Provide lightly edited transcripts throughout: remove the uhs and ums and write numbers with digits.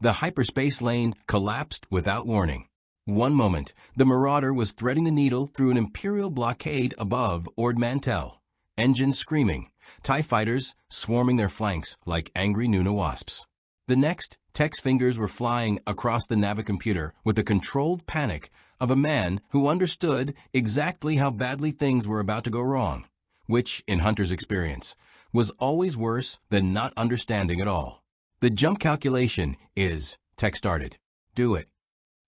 The hyperspace lane collapsed without warning. One moment, the Marauder was threading the needle through an Imperial blockade above Ord Mantell, engines screaming, TIE fighters swarming their flanks like angry Nuna wasps. The next, Tech's fingers were flying across the navicomputer with the controlled panic of a man who understood exactly how badly things were about to go wrong, which, in Hunter's experience, was always worse than not understanding at all. The jump calculation is, Tech started. Do it.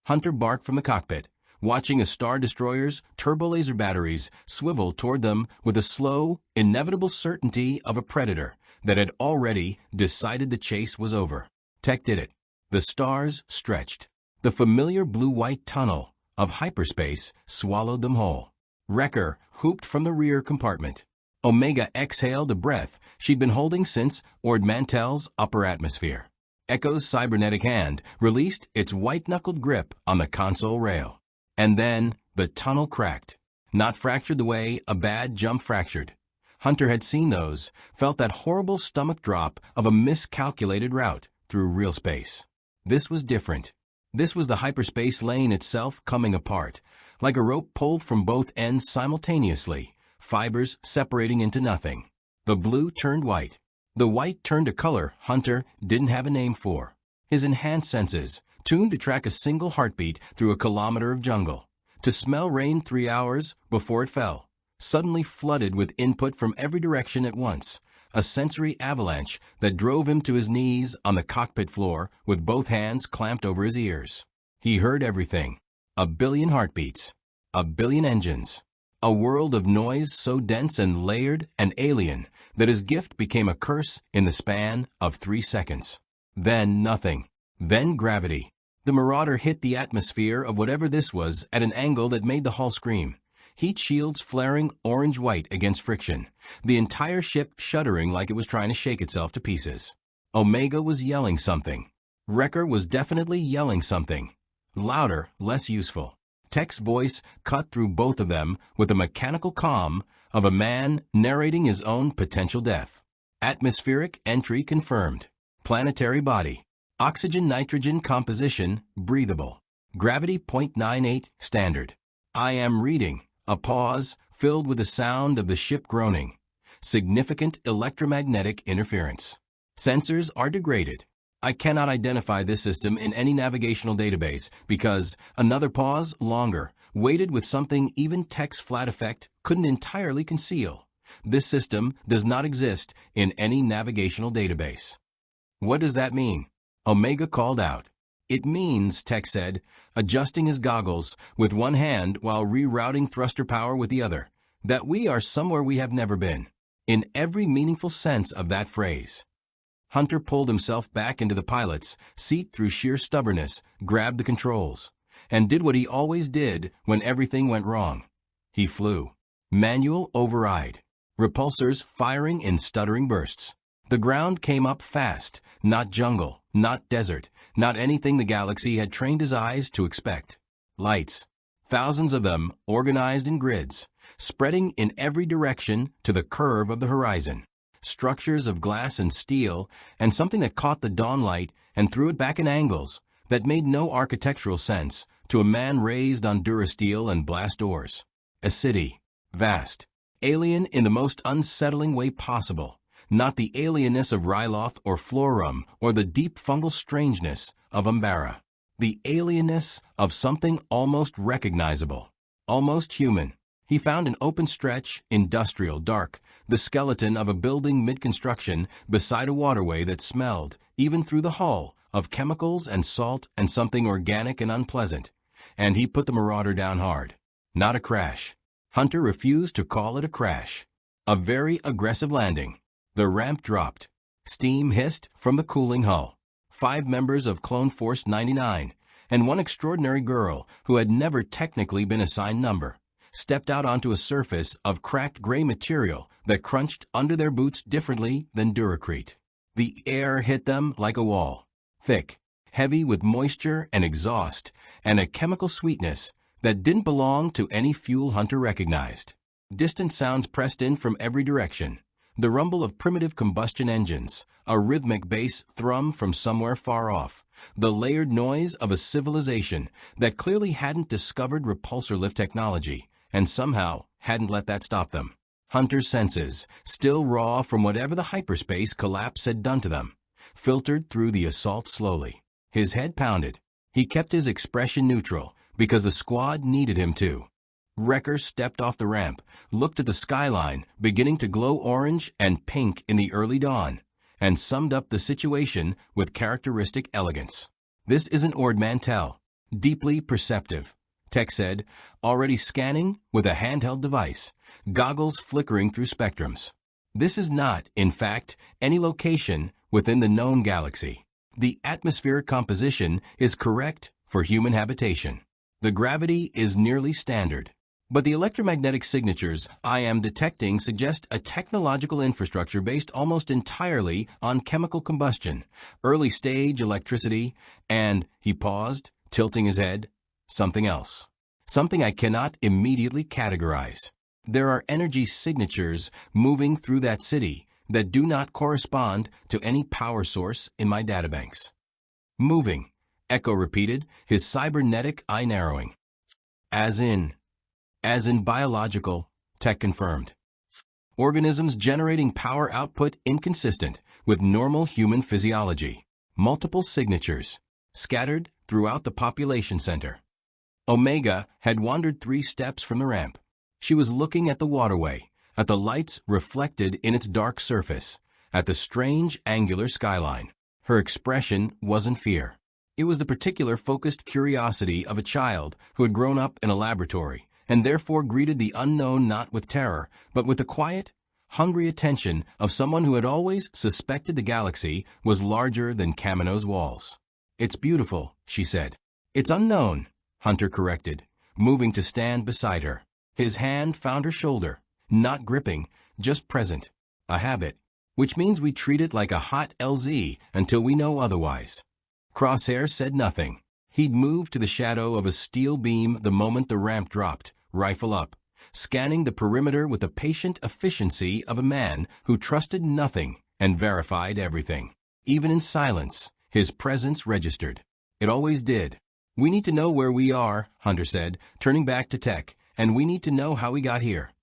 Hunter barked from the cockpit, watching a Star Destroyer's turbolaser batteries swivel toward them with the slow, inevitable certainty of a predator that had already decided the chase was over. Tech did it. The stars stretched. The familiar blue-white tunnel of hyperspace swallowed them whole. Wrecker whooped from the rear compartment. Omega exhaled a breath she'd been holding since Ord Mantell's upper atmosphere. Echo's cybernetic hand released its white-knuckled grip on the console rail. And then the tunnel cracked. Not fractured the way a bad jump fractured. Hunter had seen those, felt that horrible stomach drop of a miscalculated route through real space. This was different. This was the hyperspace lane itself coming apart, like a rope pulled from both ends simultaneously, fibers separating into nothing. The blue turned white. The white turned a color Hunter didn't have a name for. His enhanced senses, tuned to track a single heartbeat through a kilometer of jungle, to smell rain 3 hours before it fell, suddenly flooded with input from every direction at once, a sensory avalanche that drove him to his knees on the cockpit floor with both hands clamped over his ears. He heard everything. 1 billion heartbeats. 1 billion engines. A world of noise so dense and layered and alien that his gift became a curse in the span of 3 seconds. Then nothing. Then gravity. The Marauder hit the atmosphere of whatever this was at an angle that made the hull scream. Heat shields flaring orange-white against friction, the entire ship shuddering like it was trying to shake itself to pieces. Omega was yelling something. Wrecker was definitely yelling something. Louder, less useful. Tech's voice cut through both of them with the mechanical calm of a man narrating his own potential death. Atmospheric entry confirmed. Planetary body. Oxygen-nitrogen composition breathable. Gravity 0.98 standard. I am reading. A pause filled with the sound of the ship groaning. Significant electromagnetic interference. Sensors are degraded. I cannot identify this system in any navigational database because another pause, longer, weighted with something even Tech's flat effect couldn't entirely conceal. This system does not exist in any navigational database. What does that mean? Omega called out. It means, Tech said, adjusting his goggles with one hand while rerouting thruster power with the other, that we are somewhere we have never been, in every meaningful sense of that phrase. Hunter pulled himself back into the pilot's seat through sheer stubbornness, grabbed the controls, and did what he always did when everything went wrong. He flew. Manual override. Repulsors firing in stuttering bursts. The ground came up fast, not jungle, not desert, not anything the galaxy had trained his eyes to expect. Lights. Thousands of them organized in grids, spreading in every direction to the curve of the horizon. Structures of glass and steel, and something that caught the dawn light and threw it back in angles that made no architectural sense to a man raised on Durasteel and blast doors. A city. Vast. Alien in the most unsettling way possible. Not the alienness of Ryloth or Florum or the deep fungal strangeness of Umbara. The alienness of something almost recognizable. Almost human. He found an open stretch, industrial, dark, the skeleton of a building mid-construction beside a waterway that smelled, even through the hull, of chemicals and salt and something organic and unpleasant. And he put the Marauder down hard. Not a crash. Hunter refused to call it a crash. A very aggressive landing. The ramp dropped. Steam hissed from the cooling hull. 5 members of Clone Force 99, and one extraordinary girl who had never technically been assigned number, stepped out onto a surface of cracked gray material that crunched under their boots differently than Duracrete. The air hit them like a wall. Thick, heavy with moisture and exhaust, and a chemical sweetness that didn't belong to any fuel Hunter recognized. Distant sounds pressed in from every direction. The rumble of primitive combustion engines, a rhythmic bass thrum from somewhere far off, the layered noise of a civilization that clearly hadn't discovered repulsor lift technology and somehow hadn't let that stop them. Hunter's senses, still raw from whatever the hyperspace collapse had done to them, filtered through the assault slowly. His head pounded. He kept his expression neutral because the squad needed him to. Wrecker stepped off the ramp, looked at the skyline beginning to glow orange and pink in the early dawn, and summed up the situation with characteristic elegance. "This isn't Ord Mantell. Deeply perceptive," Tech said, already scanning with a handheld device, goggles flickering through spectrums. "This is not, in fact, any location within the known galaxy. The atmospheric composition is correct for human habitation. The gravity is nearly standard. But the electromagnetic signatures I am detecting suggest a technological infrastructure based almost entirely on chemical combustion, early-stage electricity, and," he paused, tilting his head, "something else. Something I cannot immediately categorize. There are energy signatures moving through that city that do not correspond to any power source in my databanks." "Moving," Echo repeated, his cybernetic eye narrowing. As in biological," Tech confirmed. "Organisms generating power output inconsistent with normal human physiology. Multiple signatures, scattered throughout the population center." Omega had wandered 3 steps from the ramp. She was looking at the waterway, at the lights reflected in its dark surface, at the strange angular skyline. Her expression wasn't fear. It was the particular focused curiosity of a child who had grown up in a laboratory and therefore greeted the unknown not with terror, but with the quiet, hungry attention of someone who had always suspected the galaxy was larger than Kamino's walls. "It's beautiful," she said. "It's unknown," Hunter corrected, moving to stand beside her. His hand found her shoulder, not gripping, just present. "A habit, which means we treat it like a hot LZ until we know otherwise." Crosshair said nothing. He'd moved to the shadow of a steel beam the moment the ramp dropped, rifle up, scanning the perimeter with the patient efficiency of a man who trusted nothing and verified everything. Even in silence, his presence registered. It always did. "We need to know where we are," Hunter said, turning back to Tech, "and we need to know how we got here."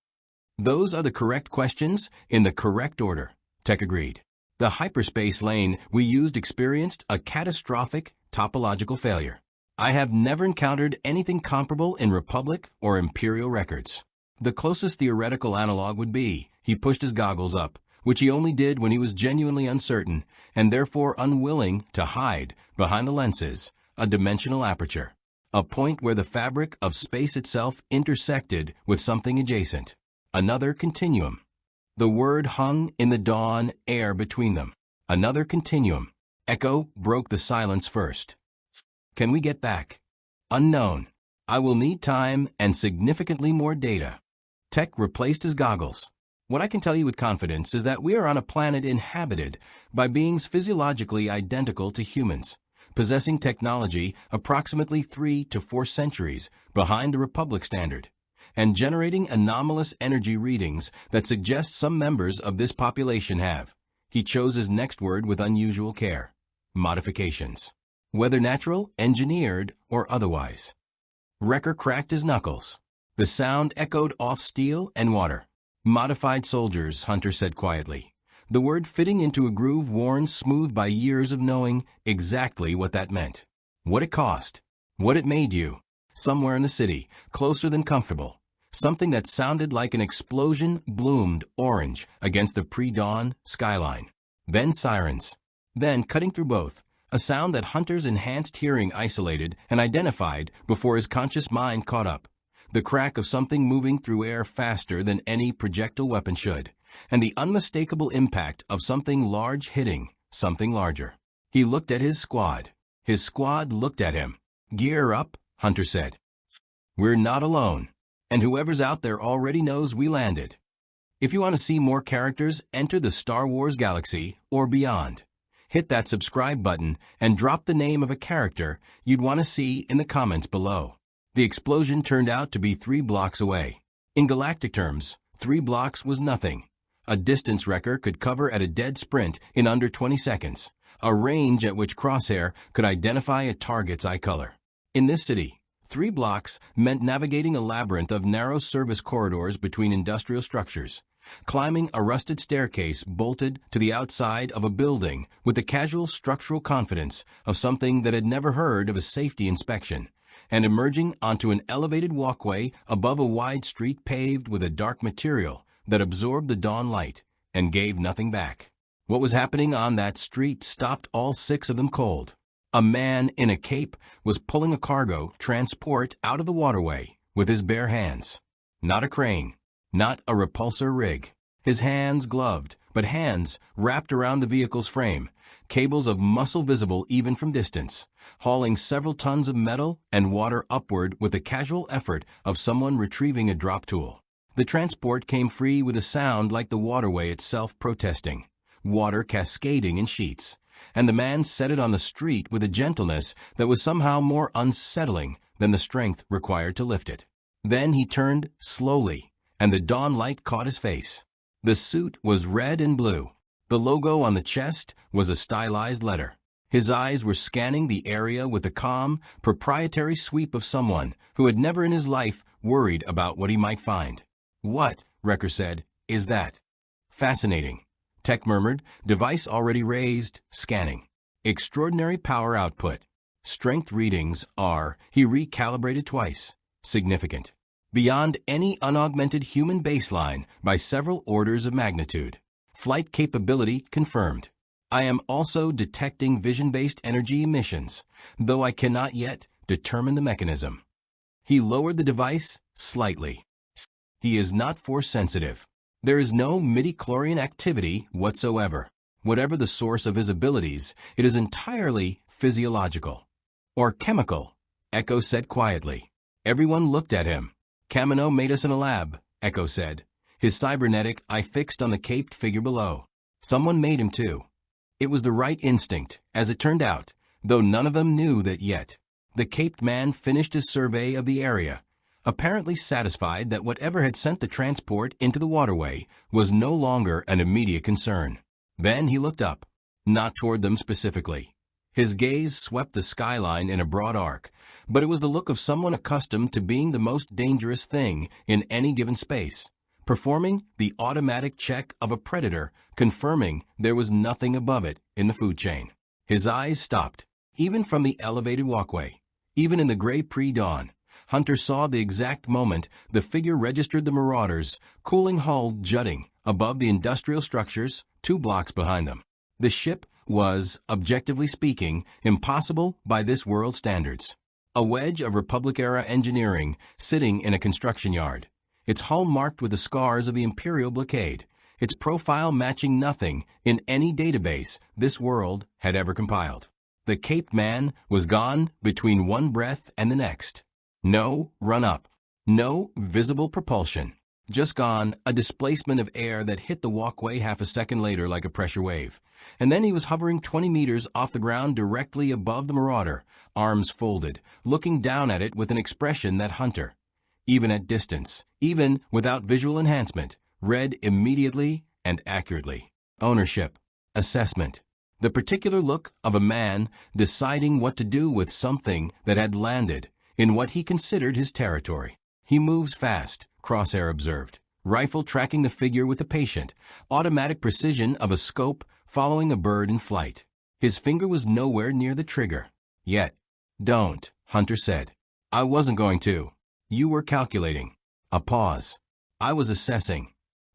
"Those are the correct questions in the correct order," Tech agreed. "The hyperspace lane we used experienced a catastrophic topological failure. I have never encountered anything comparable in Republic or Imperial records. The closest theoretical analog would be," he pushed his goggles up, which he only did when he was genuinely uncertain and therefore unwilling to hide behind the lenses, "a dimensional aperture. A point where the fabric of space itself intersected with something adjacent. Another continuum." The word hung in the dawn air between them. Another continuum. Echo broke the silence first. "Can we get back?" "Unknown. I will need time and significantly more data." Tech replaced his goggles. "What I can tell you with confidence is that we are on a planet inhabited by beings physiologically identical to humans, possessing technology approximately 3 to 4 centuries behind the Republic standard, and generating anomalous energy readings that suggest some members of this population have," he chose his next word with unusual care, "modifications. Whether natural, engineered, or otherwise." Wrecker cracked his knuckles. The sound echoed off steel and water. "Modified soldiers," Hunter said quietly, the word fitting into a groove worn smooth by years of knowing exactly what that meant. What it cost. What it made you. Somewhere in the city, closer than comfortable. Something that sounded like an explosion bloomed orange against the pre-dawn skyline. Then sirens. Then, cutting through both, a sound that Hunter's enhanced hearing isolated and identified before his conscious mind caught up. The crack of something moving through air faster than any projectile weapon should, and the unmistakable impact of something large hitting something larger. He looked at his squad. His squad looked at him. "Gear up," Hunter said. "We're not alone, and whoever's out there already knows we landed." If you want to see more characters enter the Star Wars galaxy or beyond, hit that subscribe button and drop the name of a character you'd want to see in the comments below. The explosion turned out to be 3 blocks away. In galactic terms, 3 blocks was nothing. a distance wrecker could cover at a dead sprint in under 20 seconds, a range at which Crosshair could identify a target's eye color. In this city, 3 blocks meant navigating a labyrinth of narrow service corridors between industrial structures, climbing a rusted staircase bolted to the outside of a building with the casual structural confidence of something that had never heard of a safety inspection, and emerging onto an elevated walkway above a wide street paved with a dark material that absorbed the dawn light and gave nothing back. What was happening on that street stopped all 6 of them cold. A man in a cape was pulling a cargo transport out of the waterway with his bare hands. Not a crane, not a repulsor rig. His hands gloved, but hands wrapped around the vehicle's frame, cables of muscle visible even from distance, hauling several tons of metal and water upward with the casual effort of someone retrieving a drop tool. The transport came free with a sound like the waterway itself protesting, water cascading in sheets, and the man set it on the street with a gentleness that was somehow more unsettling than the strength required to lift it. Then he turned slowly, and the dawn light caught his face. The suit was red and blue. The logo on the chest was a stylized letter. His eyes were scanning the area with the calm, proprietary sweep of someone who had never in his life worried about what he might find. "What," Wrecker said, "is that?" "Fascinating," Tech murmured, device already raised, scanning. "Extraordinary power output. Strength readings are," he recalibrated twice, "significant. Beyond any unaugmented human baseline by several orders of magnitude. Flight capability confirmed. I am also detecting vision-based energy emissions, though I cannot yet determine the mechanism." He lowered the device slightly. He is not force-sensitive. There is no midichlorian activity whatsoever. Whatever the source of his abilities, it is entirely physiological. "Or chemical," Echo said quietly. Everyone looked at him. "Kamino made us in a lab," Echo said, his cybernetic eye fixed on the caped figure below. "Someone made him too." It was the right instinct, as it turned out, though none of them knew that yet. The caped man finished his survey of the area, apparently satisfied that whatever had sent the transport into the waterway was no longer an immediate concern. Then he looked up, not toward them specifically. His gaze swept the skyline in a broad arc, but it was the look of someone accustomed to being the most dangerous thing in any given space, performing the automatic check of a predator, confirming there was nothing above it in the food chain. His eyes stopped, even from the elevated walkway. Even in the gray pre-dawn, Hunter saw the exact moment the figure registered the Marauders' cooling hull jutting above the industrial structures 2 blocks behind them. The ship was, objectively speaking, impossible by this world standards. A wedge of Republic-era engineering sitting in a construction yard, its hull marked with the scars of the Imperial blockade, its profile matching nothing in any database this world had ever compiled. The caped man was gone between one breath and the next. No run-up. No visible propulsion. Just gone, a displacement of air that hit the walkway half a second later like a pressure wave. And then he was hovering 20 meters off the ground directly above the Marauder, arms folded, looking down at it with an expression that Hunter, even at distance, even without visual enhancement, read immediately and accurately. Ownership. Assessment. The particular look of a man deciding what to do with something that had landed in what he considered his territory. "He moves fast," Crosshair observed, rifle tracking the figure with the patient, automatic precision of a scope following a bird in flight. His finger was nowhere near the trigger. "Yet." "Don't," Hunter said. "I wasn't going to. You were calculating." A pause. "I was assessing."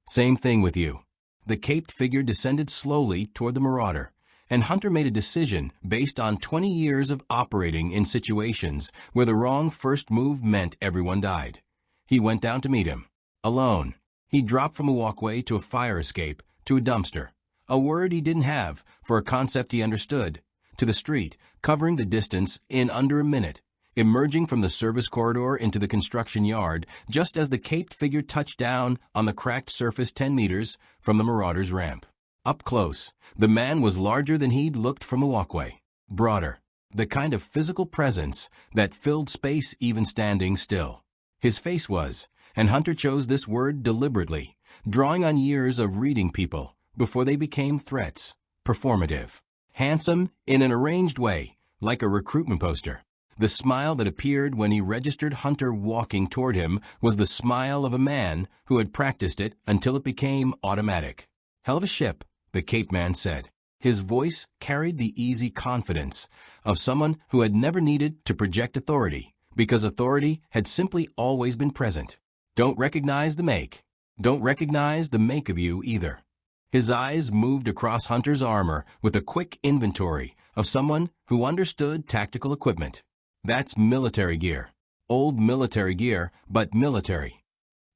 "Same thing with you." The caped figure descended slowly toward the Marauder, and Hunter made a decision based on 20 years of operating in situations where the wrong first move meant everyone died. He went down to meet him. Alone. He dropped from a walkway to a fire escape, to a dumpster, a word he didn't have for a concept he understood, to the street, covering the distance in under a minute, emerging from the service corridor into the construction yard just as the caped figure touched down on the cracked surface 10 meters from the Marauder's ramp. Up close, the man was larger than he'd looked from the walkway. Broader. The kind of physical presence that filled space even standing still. His face was, and Hunter chose this word deliberately, drawing on years of reading people before they became threats. Performative. Handsome in an arranged way, like a recruitment poster. The smile that appeared when he registered Hunter walking toward him was the smile of a man who had practiced it until it became automatic. "Hell of a ship," the Cape man said. His voice carried the easy confidence of someone who had never needed to project authority, because authority had simply always been present. "Don't recognize the make. Don't recognize the make of you either." His eyes moved across Hunter's armor with a quick inventory of someone who understood tactical equipment. "That's military gear. Old military gear, but military."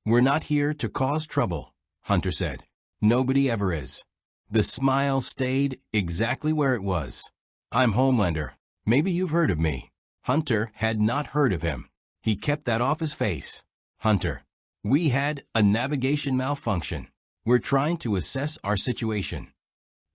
"We're not here to cause trouble," Hunter said. "Nobody ever is." The smile stayed exactly where it was. "I'm Homelander. Maybe you've heard of me." Hunter had not heard of him. He kept that off his face. "Hunter, we had a navigation malfunction. We're trying to assess our situation."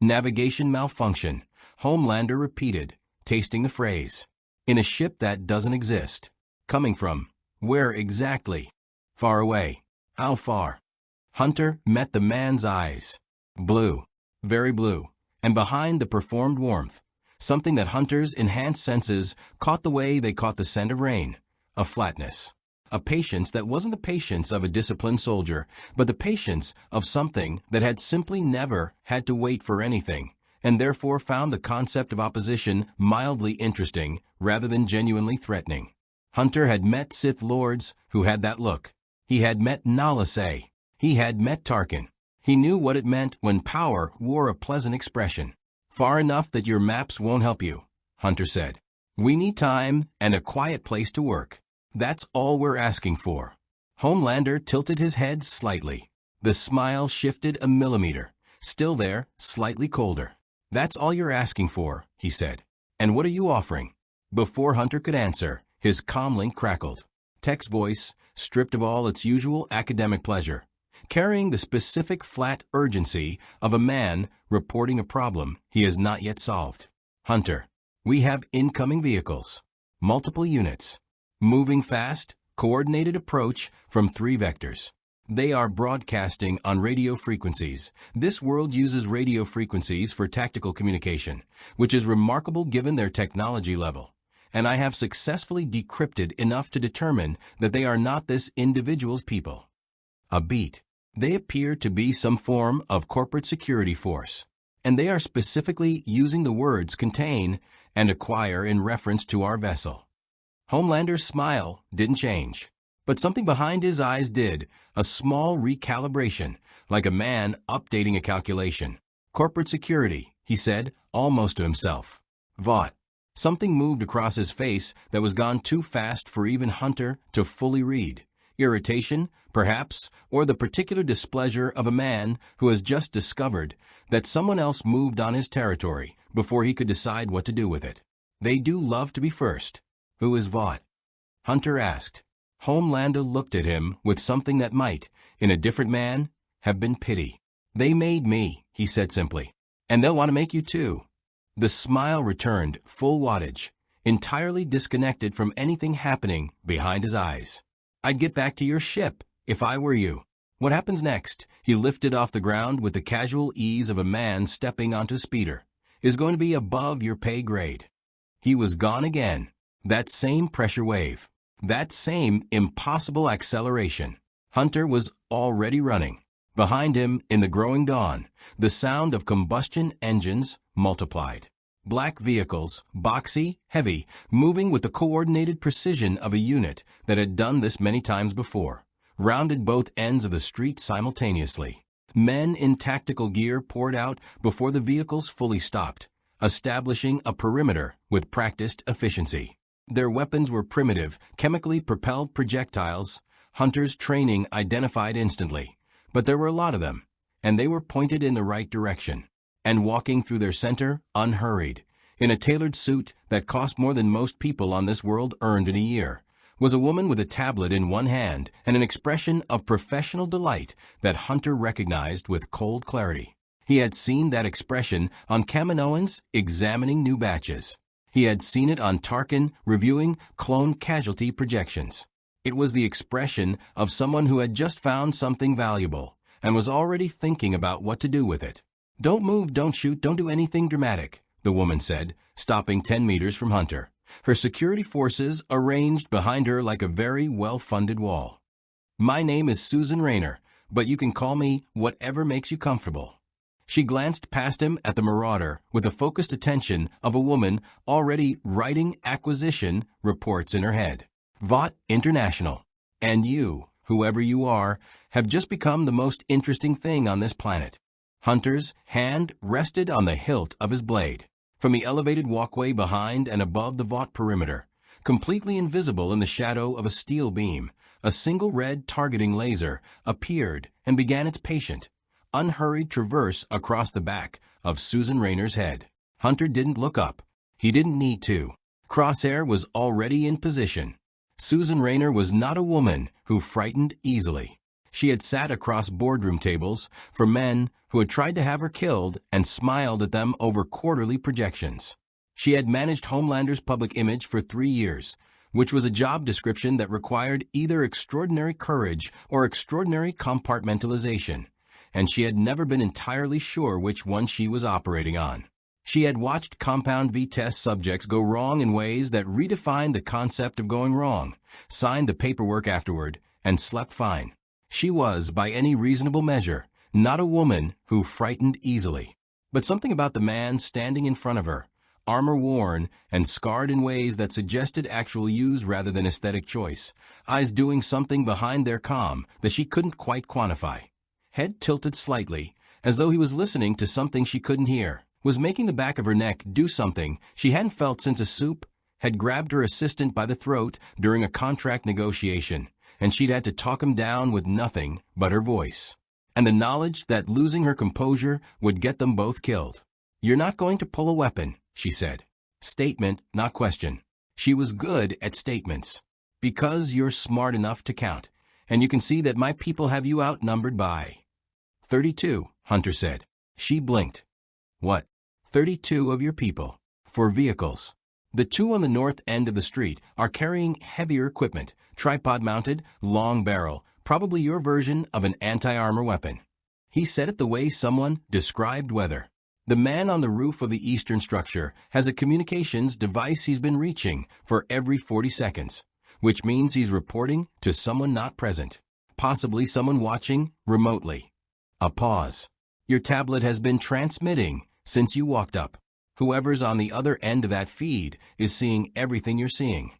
"Navigation malfunction," Homelander repeated, tasting the phrase. "In a ship that doesn't exist. Coming from where exactly?" "Far away." "How far?" Hunter met the man's eyes. Blue. Very blue. And behind the performed warmth, something that Hunter's enhanced senses caught the way they caught the scent of rain. A flatness. A patience that wasn't the patience of a disciplined soldier, but the patience of something that had simply never had to wait for anything, and therefore found the concept of opposition mildly interesting rather than genuinely threatening. Hunter had met Sith Lords who had that look. He had met Nala Se. He had met Tarkin. He knew what it meant when power wore a pleasant expression. "Far enough that your maps won't help you," Hunter said. "We need time and a quiet place to work. That's all we're asking for." Homelander tilted his head slightly. The smile shifted a millimeter, still there, slightly colder. "That's all you're asking for," he said. "And what are you offering?" Before Hunter could answer, his comlink crackled. Tech's voice, stripped of all its usual academic pleasure, carrying the specific flat urgency of a man reporting a problem he has not yet solved. "Hunter, we have incoming vehicles. Multiple units. Moving fast, coordinated approach from 3 vectors. They are broadcasting on radio frequencies. This world uses radio frequencies for tactical communication, which is remarkable given their technology level. And I have successfully decrypted enough to determine that they are not this individual's people." A beat. They appear to be some form of corporate security force, and they are specifically using the words contain and acquire in reference to our vessel. Homelander's smile didn't change, but something behind his eyes did, a small recalibration, like a man updating a calculation. "Corporate security," he said, almost to himself. "Vought." Something moved across his face that was gone too fast for even Hunter to fully read. Irritation, perhaps, or the particular displeasure of a man who has just discovered that someone else moved on his territory before he could decide what to do with it. They do love to be first. "Who is Vought?" Hunter asked. Homelander looked at him with something that might, in a different man, have been pity. "They made me," he said simply. "And they'll want to make you too." The smile returned, full wattage, entirely disconnected from anything happening behind his eyes. "I'd get back to your ship, if I were you. What happens next?" He lifted off the ground with the casual ease of a man stepping onto a speeder. "Is going to be above your pay grade." He was gone again. That same pressure wave. That same impossible acceleration. Hunter was already running. Behind him, in the growing dawn, the sound of combustion engines multiplied. Black vehicles, boxy, heavy, moving with the coordinated precision of a unit that had done this many times before, rounded both ends of the street simultaneously. Men in tactical gear poured out before the vehicles fully stopped, establishing a perimeter with practiced efficiency. Their weapons were primitive, chemically propelled projectiles. Hunter's training identified instantly, but there were a lot of them, and they were pointed in the right direction. And walking through their center, unhurried, in a tailored suit that cost more than most people on this world earned in a year, was a woman with a tablet in one hand and an expression of professional delight that Hunter recognized with cold clarity. He had seen that expression on Kaminoans examining new batches. He had seen it on Tarkin reviewing clone casualty projections. It was the expression of someone who had just found something valuable, and was already thinking about what to do with it. "Don't move, don't shoot, don't do anything dramatic," the woman said, stopping 10 meters from Hunter, her security forces arranged behind her like a very well-funded wall. "My name is Susan Rayner, but you can call me whatever makes you comfortable." She glanced past him at the Marauder with the focused attention of a woman already writing acquisition reports in her head. "Vought International. And you, whoever you are, have just become the most interesting thing on this planet." Hunter's hand rested on the hilt of his blade. From the elevated walkway behind and above the Vought perimeter, completely invisible in the shadow of a steel beam, a single red targeting laser appeared and began its patient, unhurried traverse across the back of Susan Rayner's head. Hunter didn't look up. He didn't need to. Crosshair was already in position. Susan Rayner was not a woman who frightened easily. She had sat across boardroom tables for men who had tried to have her killed and smiled at them over quarterly projections. She had managed Homelander's public image for 3 years, which was a job description that required either extraordinary courage or extraordinary compartmentalization, and she had never been entirely sure which one she was operating on. She had watched Compound V test subjects go wrong in ways that redefined the concept of going wrong, signed the paperwork afterward, and slept fine. She was, by any reasonable measure, not a woman who frightened easily. But something about the man standing in front of her, armor-worn and scarred in ways that suggested actual use rather than aesthetic choice, eyes doing something behind their calm that she couldn't quite quantify. Head tilted slightly, as though he was listening to something she couldn't hear, was making the back of her neck do something she hadn't felt since a soup had grabbed her assistant by the throat during a contract negotiation, and she'd had to talk him down with nothing but her voice. And the knowledge that losing her composure would get them both killed. "You're not going to pull a weapon," she said. Statement, not question. She was good at statements. "Because you're smart enough to count, and you can see that my people have you outnumbered by 32, Hunter said. She blinked. "What? 32 of your people? For vehicles?" "The two on the north end of the street are carrying heavier equipment, tripod-mounted, long barrel, probably your version of an anti-armor weapon." He said it the way someone described weather. "The man on the roof of the eastern structure has a communications device he's been reaching for every 40 seconds, which means he's reporting to someone not present, possibly someone watching remotely." A pause. "Your tablet has been transmitting since you walked up. Whoever's on the other end of that feed is seeing everything you're seeing."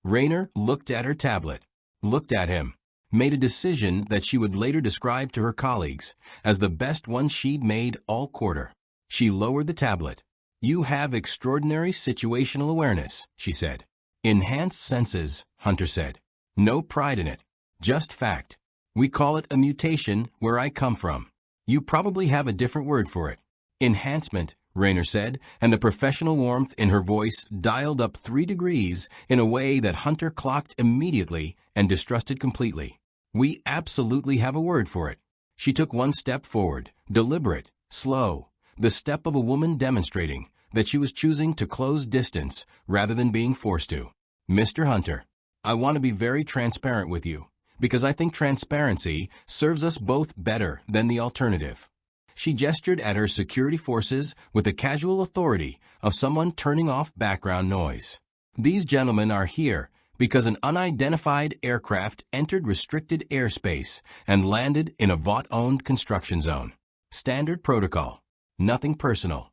Rayner looked at her tablet, looked at him, made a decision that she would later describe to her colleagues as the best one she'd made all quarter. She lowered the tablet. "You have extraordinary situational awareness," she said. "Enhanced senses," Hunter said. "No pride in it. Just fact. We call it a mutation where I come from. You probably have a different word for it." "Enhancement," Rayner said, and the professional warmth in her voice dialed up 3 degrees in a way that Hunter clocked immediately and distrusted completely. "We absolutely have a word for it." She took one step forward, deliberate, slow, the step of a woman demonstrating that she was choosing to close distance rather than being forced to. "Mr. Hunter, I want to be very transparent with you, because I think transparency serves us both better than the alternative." She gestured at her security forces with the casual authority of someone turning off background noise. "These gentlemen are here because an unidentified aircraft entered restricted airspace and landed in a Vought-owned construction zone. Standard protocol. Nothing personal.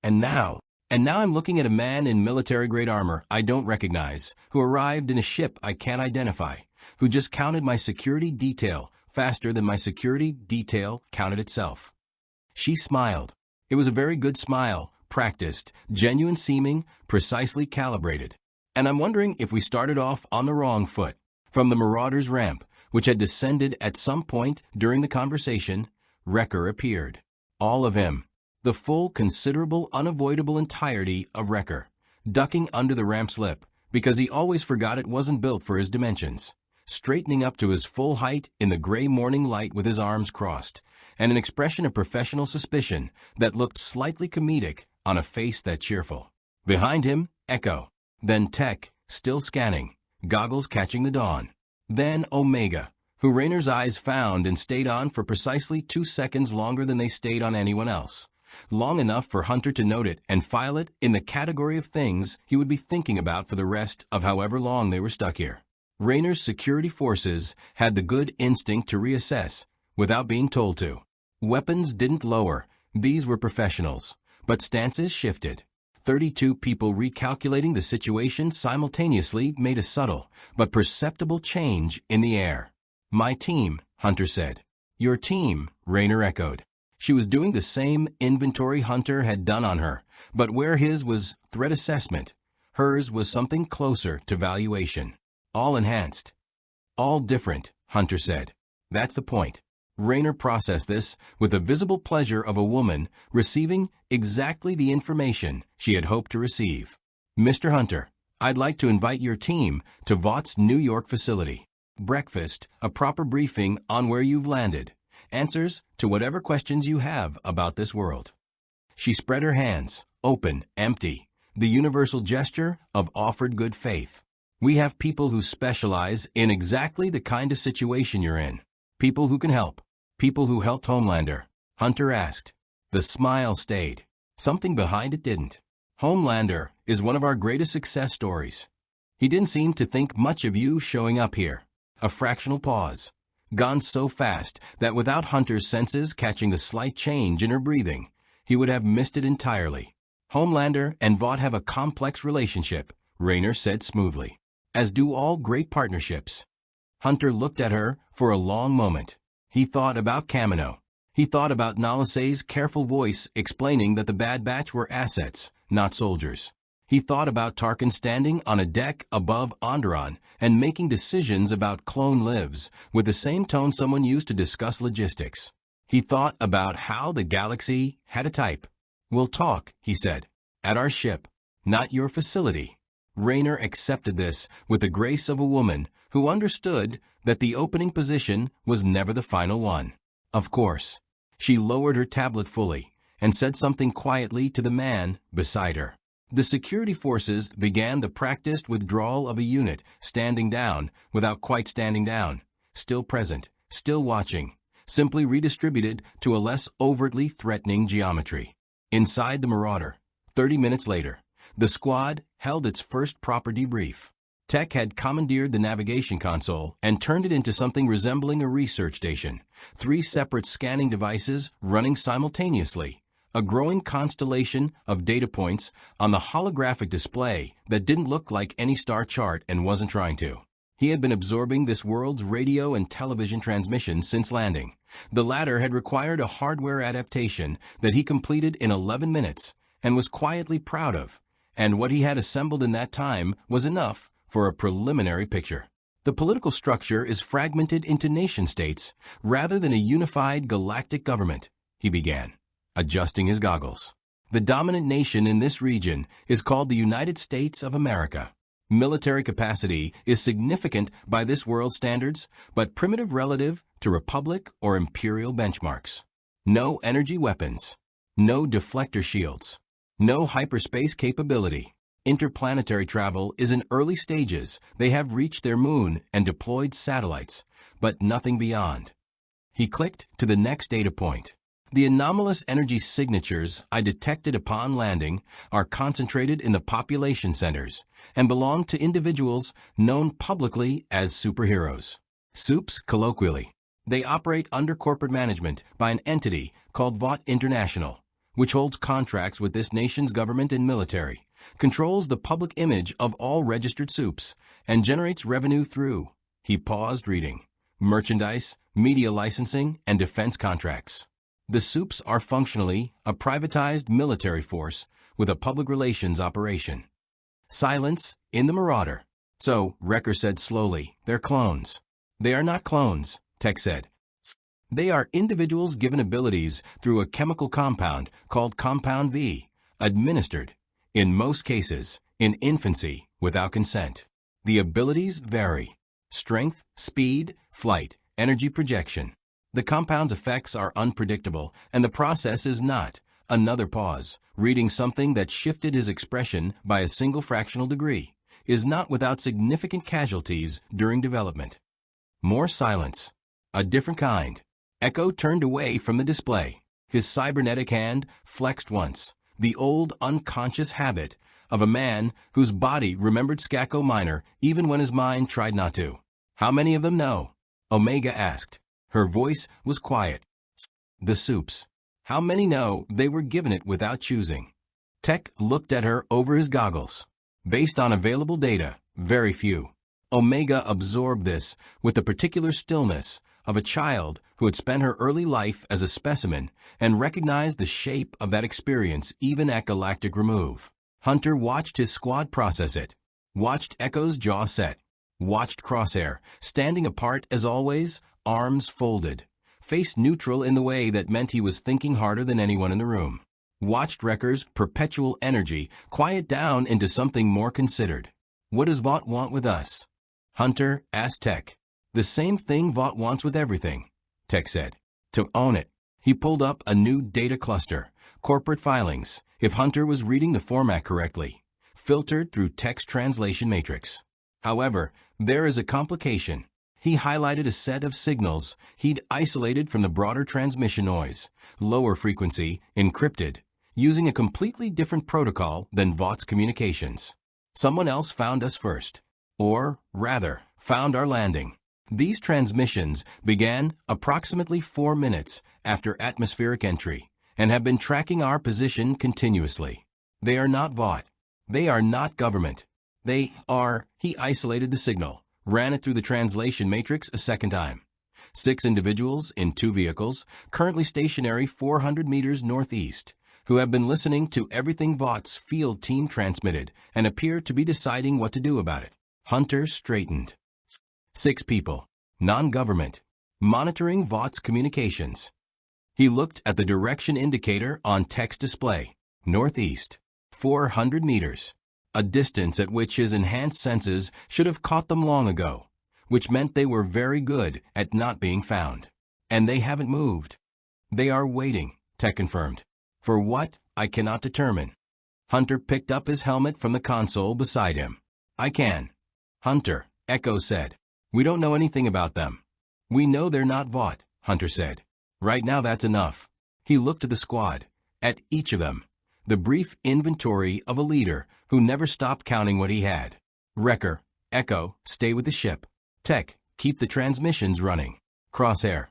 And now I'm looking at a man in military-grade armor I don't recognize, who arrived in a ship I can't identify, who just counted my security detail faster than my security detail counted itself." She smiled. It was a very good smile, practiced, genuine-seeming, precisely calibrated. "And I'm wondering if we started off on the wrong foot." From the Marauder's ramp, which had descended at some point during the conversation, Wrecker appeared. All of him. The full, considerable, unavoidable entirety of Wrecker, ducking under the ramp's lip, because he always forgot it wasn't built for his dimensions, straightening up to his full height in the gray morning light with his arms crossed, and an expression of professional suspicion that looked slightly comedic on a face that cheerful. Behind him, Echo. Then Tech, still scanning, goggles catching the dawn. Then Omega, who Rayner's eyes found and stayed on for precisely 2 seconds longer than they stayed on anyone else. Long enough for Hunter to note it and file it in the category of things he would be thinking about for the rest of however long they were stuck here. Rayner's security forces had the good instinct to reassess without being told to. Weapons didn't lower, these were professionals, but stances shifted. 32 people recalculating the situation simultaneously made a subtle but perceptible change in the air. "My team," Hunter said. "Your team," Rayner echoed. She was doing the same inventory Hunter had done on her, but where his was threat assessment, hers was something closer to valuation. "All enhanced." "All different," Hunter said. "That's the point." Rayner processed this with the visible pleasure of a woman receiving exactly the information she had hoped to receive. "Mr. Hunter, I'd like to invite your team to Vaught's New York facility. Breakfast, a proper briefing on where you've landed, answers to whatever questions you have about this world." She spread her hands, open, empty, the universal gesture of offered good faith. "We have people who specialize in exactly the kind of situation you're in. People who can help. People who helped Homelander." Hunter asked. The smile stayed. Something behind it didn't. "Homelander is one of our greatest success stories. He didn't seem to think much of you showing up here." A fractional pause. Gone so fast that without Hunter's senses catching the slight change in her breathing, he would have missed it entirely. "Homelander and Vought have a complex relationship," Rayner said smoothly. "As do all great partnerships." Hunter looked at her for a long moment. He thought about Kamino. He thought about Nalisay's careful voice explaining that the Bad Batch were assets, not soldiers. He thought about Tarkin standing on a deck above Onderon and making decisions about clone lives with the same tone someone used to discuss logistics. He thought about how the galaxy had a type. "We'll talk," he said. "At our ship, not your facility." Rayner accepted this with the grace of a woman who understood that the opening position was never the final one. Of course. She lowered her tablet fully and said something quietly to the man beside her. The security forces began the practiced withdrawal of a unit standing down without quite standing down, still present, still watching, simply redistributed to a less overtly threatening geometry. Inside the Marauder, 30 minutes later, the squad held its first proper debrief. Tech had commandeered the navigation console and turned it into something resembling a research station, 3 separate scanning devices running simultaneously, a growing constellation of data points on the holographic display that didn't look like any star chart and wasn't trying to. He had been absorbing this world's radio and television transmissions since landing. The latter had required a hardware adaptation that he completed in 11 minutes and was quietly proud of, and what he had assembled in that time was enough for a preliminary picture. The political structure is fragmented into nation-states rather than a unified galactic government, he began, adjusting his goggles. The dominant nation in this region is called the United States of America. Military capacity is significant by this world standards, but primitive relative to republic or imperial benchmarks. No energy weapons. No deflector shields. No hyperspace capability. Interplanetary travel is in early stages. They have reached their moon and deployed satellites, but nothing beyond. He clicked to the next data point. The anomalous energy signatures I detected upon landing are concentrated in the population centers and belong to individuals known publicly as superheroes. Supes, colloquially. They operate under corporate management by an entity called Vought International, which holds contracts with this nation's government and military, controls the public image of all registered supes, and generates revenue through, he paused reading, merchandise, media licensing, and defense contracts. The supes are functionally a privatized military force with a public relations operation. Silence in the Marauder. "So," Wrecker said slowly, "they're clones." "They are not clones," Tech said. "They are individuals given abilities through a chemical compound called Compound V, administered, in most cases, in infancy without consent. The abilities vary. Strength, speed, flight, energy projection. The compound's effects are unpredictable, and the process is not." Another pause, reading something that shifted his expression by a single fractional degree, "is not without significant casualties during development." More silence. A different kind. Echo turned away from the display. His cybernetic hand flexed once, the old unconscious habit of a man whose body remembered Skako Minor even when his mind tried not to. How many of them know? Omega asked. Her voice was quiet. The soups. How many know they were given it without choosing? Tech looked at her over his goggles. Based on available data, very few. Omega absorbed this with the particular stillness of a child who had spent her early life as a specimen and recognized the shape of that experience even at galactic remove. Hunter watched his squad process it, watched Echo's jaw set, watched Crosshair, standing apart as always, arms folded, face neutral in the way that meant he was thinking harder than anyone in the room. Watched Wrecker's perpetual energy quiet down into something more considered. What does Vought want with us? Hunter asked Tech. The same thing Vought wants with everything, Tech said. To own it. He pulled up a new data cluster, corporate filings, if Hunter was reading the format correctly, filtered through Tech's translation matrix. However, there is a complication. He highlighted a set of signals he'd isolated from the broader transmission noise, lower frequency, encrypted, using a completely different protocol than Vaught's communications. Someone else found us first. Or, rather, found our landing. These transmissions began approximately 4 minutes after atmospheric entry and have been tracking our position continuously. They are not Vought. They are not government. They are, he isolated the signal, ran it through the translation matrix a second time. 6 individuals in 2 vehicles, currently stationary 400 meters northeast, who have been listening to everything Vaught's field team transmitted and appear to be deciding what to do about it. Hunter straightened. 6 people, non-government, monitoring Vaught's communications. He looked at the direction indicator on Tech's display, northeast, 400 meters, a distance at which his enhanced senses should have caught them long ago, which meant they were very good at not being found. And they haven't moved. They are waiting, Tech confirmed. For what, I cannot determine. Hunter picked up his helmet from the console beside him. I can. Hunter, Echo said. We don't know anything about them. We know they're not Vought, Hunter said. Right now that's enough. He looked at the squad, at each of them, the brief inventory of a leader who never stopped counting what he had. Wrecker, Echo, stay with the ship. Tech, keep the transmissions running. Crosshair.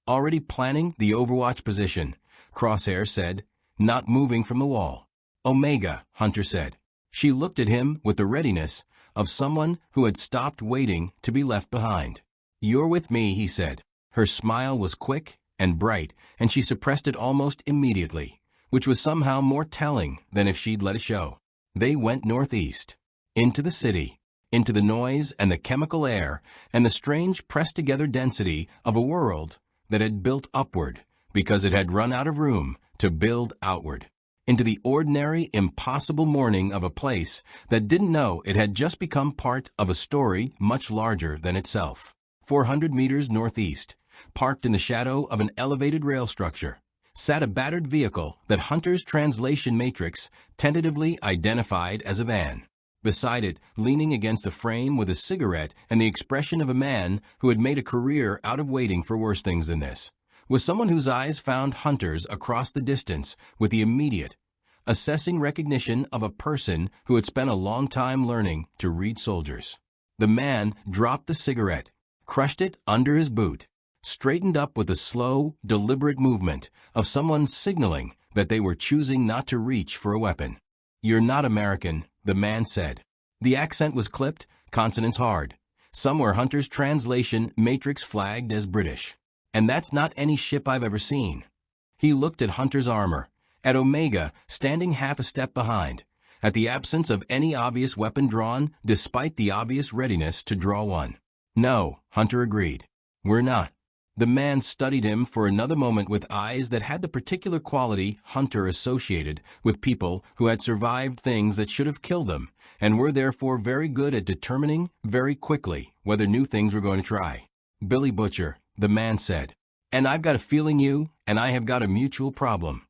Already planning the Overwatch position, Crosshair said, not moving from the wall. Omega, Hunter said. She looked at him with the readiness of someone who had stopped waiting to be left behind. You're with me, he said. Her smile was quick and bright, and she suppressed it almost immediately, which was somehow more telling than if she'd let it show. They went northeast, into the city, into the noise and the chemical air and the strange pressed-together density of a world that had built upward because it had run out of room to build outward, into the ordinary, impossible morning of a place that didn't know it had just become part of a story much larger than itself. 400 meters northeast, parked in the shadow of an elevated rail structure, sat a battered vehicle that Hunter's translation matrix tentatively identified as a van. Beside it, leaning against the frame with a cigarette and the expression of a man who had made a career out of waiting for worse things than this, was someone whose eyes found Hunter's across the distance with the immediate, assessing recognition of a person who had spent a long time learning to read soldiers. The man dropped the cigarette, crushed it under his boot, straightened up with the slow, deliberate movement of someone signaling that they were choosing not to reach for a weapon. You're not American, the man said. The accent was clipped, consonants hard. Somewhere Hunter's translation matrix flagged as British. And that's not any ship I've ever seen. He looked at Hunter's armor, at Omega standing half a step behind, at the absence of any obvious weapon drawn despite the obvious readiness to draw one. No, Hunter agreed. We're not. The man studied him for another moment with eyes that had the particular quality Hunter associated with people who had survived things that should have killed them and were therefore very good at determining very quickly whether new things were going to try. Billy Butcher, the man said. And I've got a feeling you and I have got a mutual problem.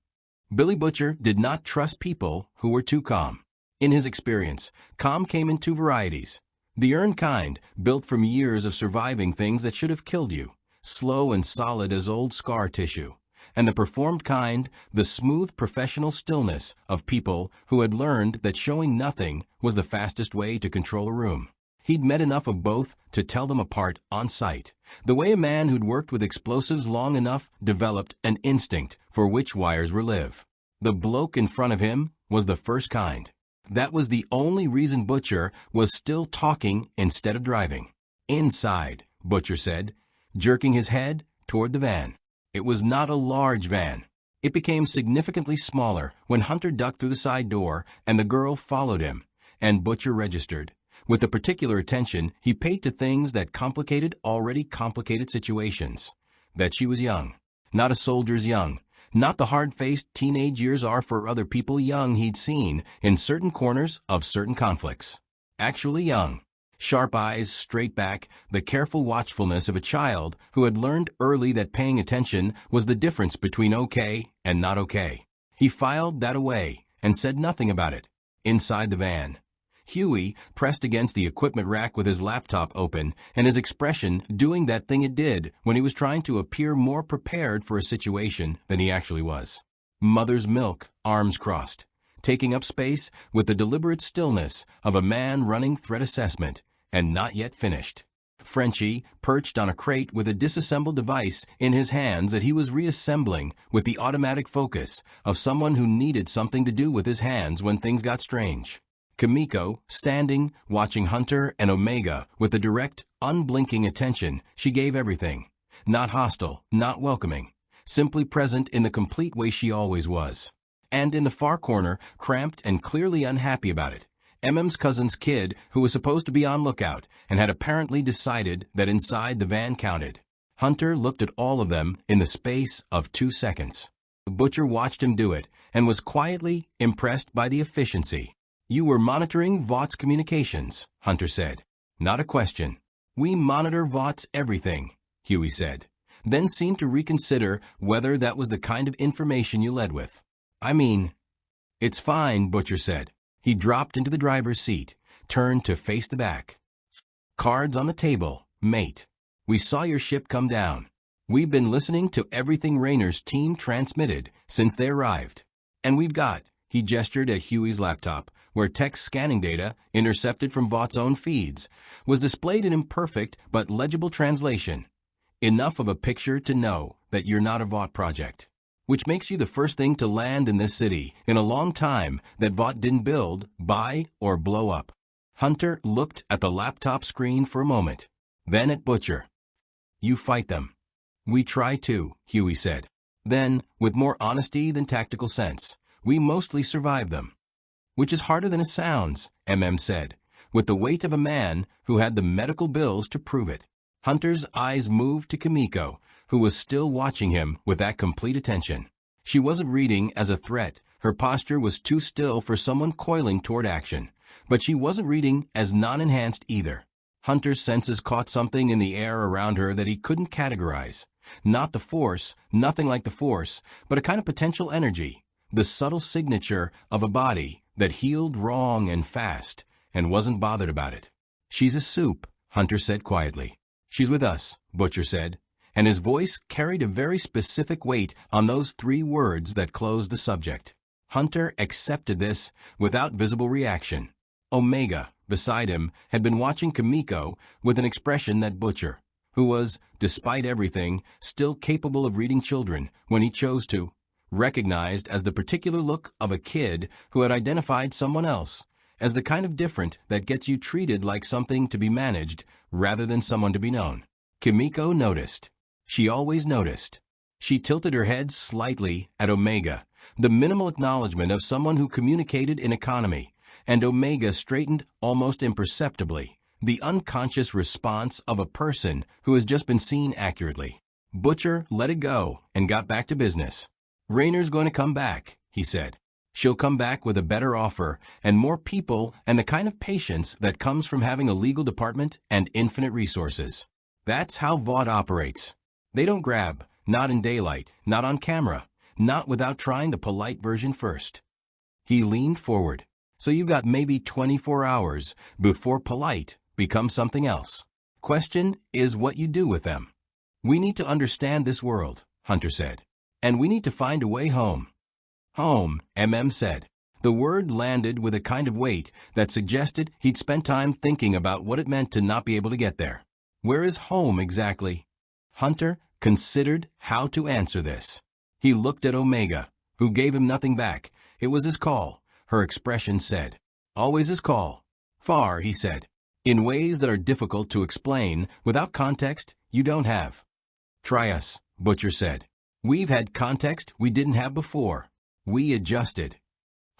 Billy Butcher did not trust people who were too calm. In his experience, calm came in 2 varieties. The earned kind, built from years of surviving things that should have killed you, slow and solid as old scar tissue. And the performed kind, the smooth professional stillness of people who had learned that showing nothing was the fastest way to control a room. He'd met enough of both to tell them apart on sight, the way a man who'd worked with explosives long enough developed an instinct for which wires were live. The bloke in front of him was the first kind. That was the only reason Butcher was still talking instead of driving. Inside, Butcher said, jerking his head toward the van. It was not a large van. It became significantly smaller when Hunter ducked through the side door and the girl followed him, and Butcher registered. With the particular attention he paid to things that complicated already complicated situations. That she was young. Not a soldier's young. Not the hard-faced teenage years are for other people young he'd seen in certain corners of certain conflicts. Actually young. Sharp eyes, straight back, the careful watchfulness of a child who had learned early that paying attention was the difference between okay and not okay. He filed that away and said nothing about it. Inside the van, Huey pressed against the equipment rack with his laptop open and his expression doing that thing it did when he was trying to appear more prepared for a situation than he actually was. Mother's milk, arms crossed, taking up space with the deliberate stillness of a man running threat assessment and not yet finished. Frenchie perched on a crate with a disassembled device in his hands that he was reassembling with the automatic focus of someone who needed something to do with his hands when things got strange. Kimiko, standing, watching Hunter and Omega with the direct, unblinking attention she gave everything. Not hostile, not welcoming. Simply present in the complete way she always was. And in the far corner, cramped and clearly unhappy about it, MM's cousin's kid who was supposed to be on lookout and had apparently decided that inside the van counted. Hunter looked at all of them in the space of 2 seconds. Butcher watched him do it and was quietly impressed by the efficiency. "You were monitoring Vaught's communications," Hunter said. "Not a question." "We monitor Vaught's everything," Huey said, then seemed to reconsider whether that was the kind of information you led with. "I mean..." "It's fine," Butcher said. He dropped into the driver's seat, turned to face the back. "Cards on the table, mate. We saw your ship come down. We've been listening to everything Rayner's team transmitted since they arrived. And we've got," he gestured at Huey's laptop, where text scanning data, intercepted from Vaught's own feeds, was displayed in imperfect but legible translation. "Enough of a picture to know that you're not a Vought project. Which makes you the first thing to land in this city in a long time that Vought didn't build, buy, or blow up." Hunter looked at the laptop screen for a moment, then at Butcher. "You fight them." "We try to," Huey said. Then, with more honesty than tactical sense, "we mostly survive them." "Which is harder than it sounds," MM said, with the weight of a man who had the medical bills to prove it. Hunter's eyes moved to Kimiko, who was still watching him with that complete attention. She wasn't reading as a threat. Her posture was too still for someone coiling toward action. But she wasn't reading as non-enhanced either. Hunter's senses caught something in the air around her that he couldn't categorize. Not the force, nothing like the force, but a kind of potential energy. The subtle signature of a body that healed wrong and fast and wasn't bothered about it. "She's a soup," Hunter said quietly. "She's with us," Butcher said, and his voice carried a very specific weight on those 3 words that closed the subject. Hunter accepted this without visible reaction. Omega, beside him, had been watching Kimiko with an expression that Butcher, who was, despite everything, still capable of reading children when he chose to, recognized as the particular look of a kid who had identified someone else, as the kind of different that gets you treated like something to be managed rather than someone to be known. Kimiko noticed. She always noticed. She tilted her head slightly at Omega, the minimal acknowledgement of someone who communicated in economy, and Omega straightened almost imperceptibly, the unconscious response of a person who has just been seen accurately. Butcher let it go and got back to business. "Rayner's going to come back," he said. "She'll come back with a better offer and more people and the kind of patience that comes from having a legal department and infinite resources. That's how Vought operates. They don't grab, not in daylight, not on camera, not without trying the polite version first." He leaned forward. "So you've got maybe 24 hours before polite become something else. Question is what you do with them. We need to understand this world, Hunter said. And we need to find a way home. Home, said. The word landed with a kind of weight that suggested he'd spent time thinking about what it meant to not be able to get there. Where is home exactly? Hunter considered how to answer this. He looked at Omega, who gave him nothing back. It was his call, her expression said. Always his call. Far, he said. In ways that are difficult to explain without context you don't have. Try us, Butcher said. We've had context we didn't have before. We adjusted.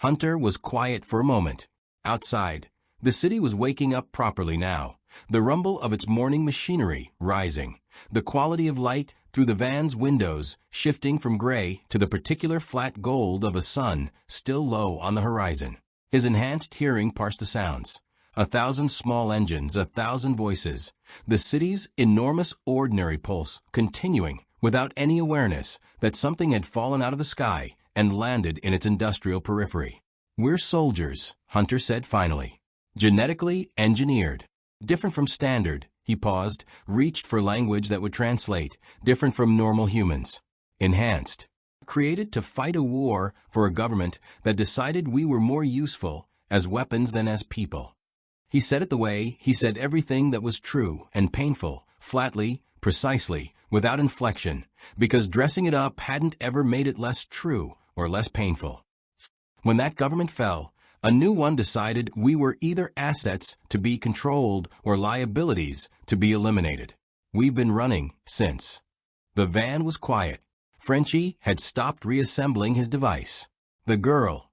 Hunter was quiet for a moment. Outside, the city was waking up properly now, the rumble of its morning machinery rising, the quality of light through the van's windows shifting from gray to the particular flat gold of a sun still low on the horizon. His enhanced hearing parsed the sounds. 1,000 small engines, 1,000 voices. The city's enormous ordinary pulse continuing without any awareness that something had fallen out of the sky and landed in its industrial periphery. We're soldiers, Hunter said finally. Genetically engineered. Different from standard, he paused, reached for language that would translate, different from normal humans. Enhanced. Created to fight a war for a government that decided we were more useful as weapons than as people. He said it the way he said everything that was true and painful, flatly, precisely, without inflection, because dressing it up hadn't ever made it less true or less painful. When that government fell, a new one decided we were either assets to be controlled or liabilities to be eliminated. We've been running since. The van was quiet. Frenchie had stopped reassembling his device. The girl,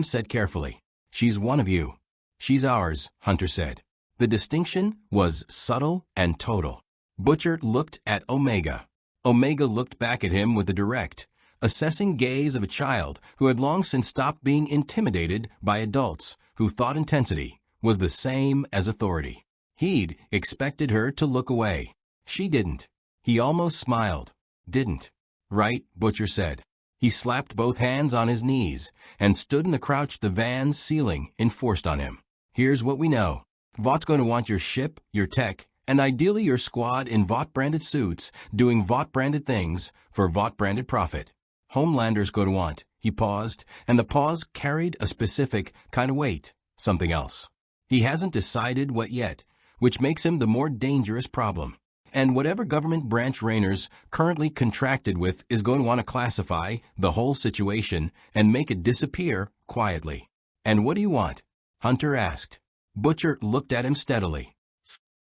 said carefully. She's one of you. She's ours, Hunter said. The distinction was subtle and total. Butcher looked at Omega. Omega looked back at him with the direct, assessing gaze of a child who had long since stopped being intimidated by adults who thought intensity was the same as authority. He'd expected her to look away. She didn't. He almost smiled. Didn't. Right, Butcher said. He slapped both hands on his knees and stood in the crouch the van's ceiling enforced on him. Here's what we know. Vought's going to want your ship, your tech, and ideally your squad in Vought-branded suits doing Vought-branded things for Vought-branded profit. Homelander's going to want, he paused, and the pause carried a specific kind of weight, something else. He hasn't decided what yet, which makes him the more dangerous problem. And whatever government branch Raynor's currently contracted with is going to want to classify the whole situation and make it disappear quietly. And what do you want? Hunter asked. Butcher looked at him steadily.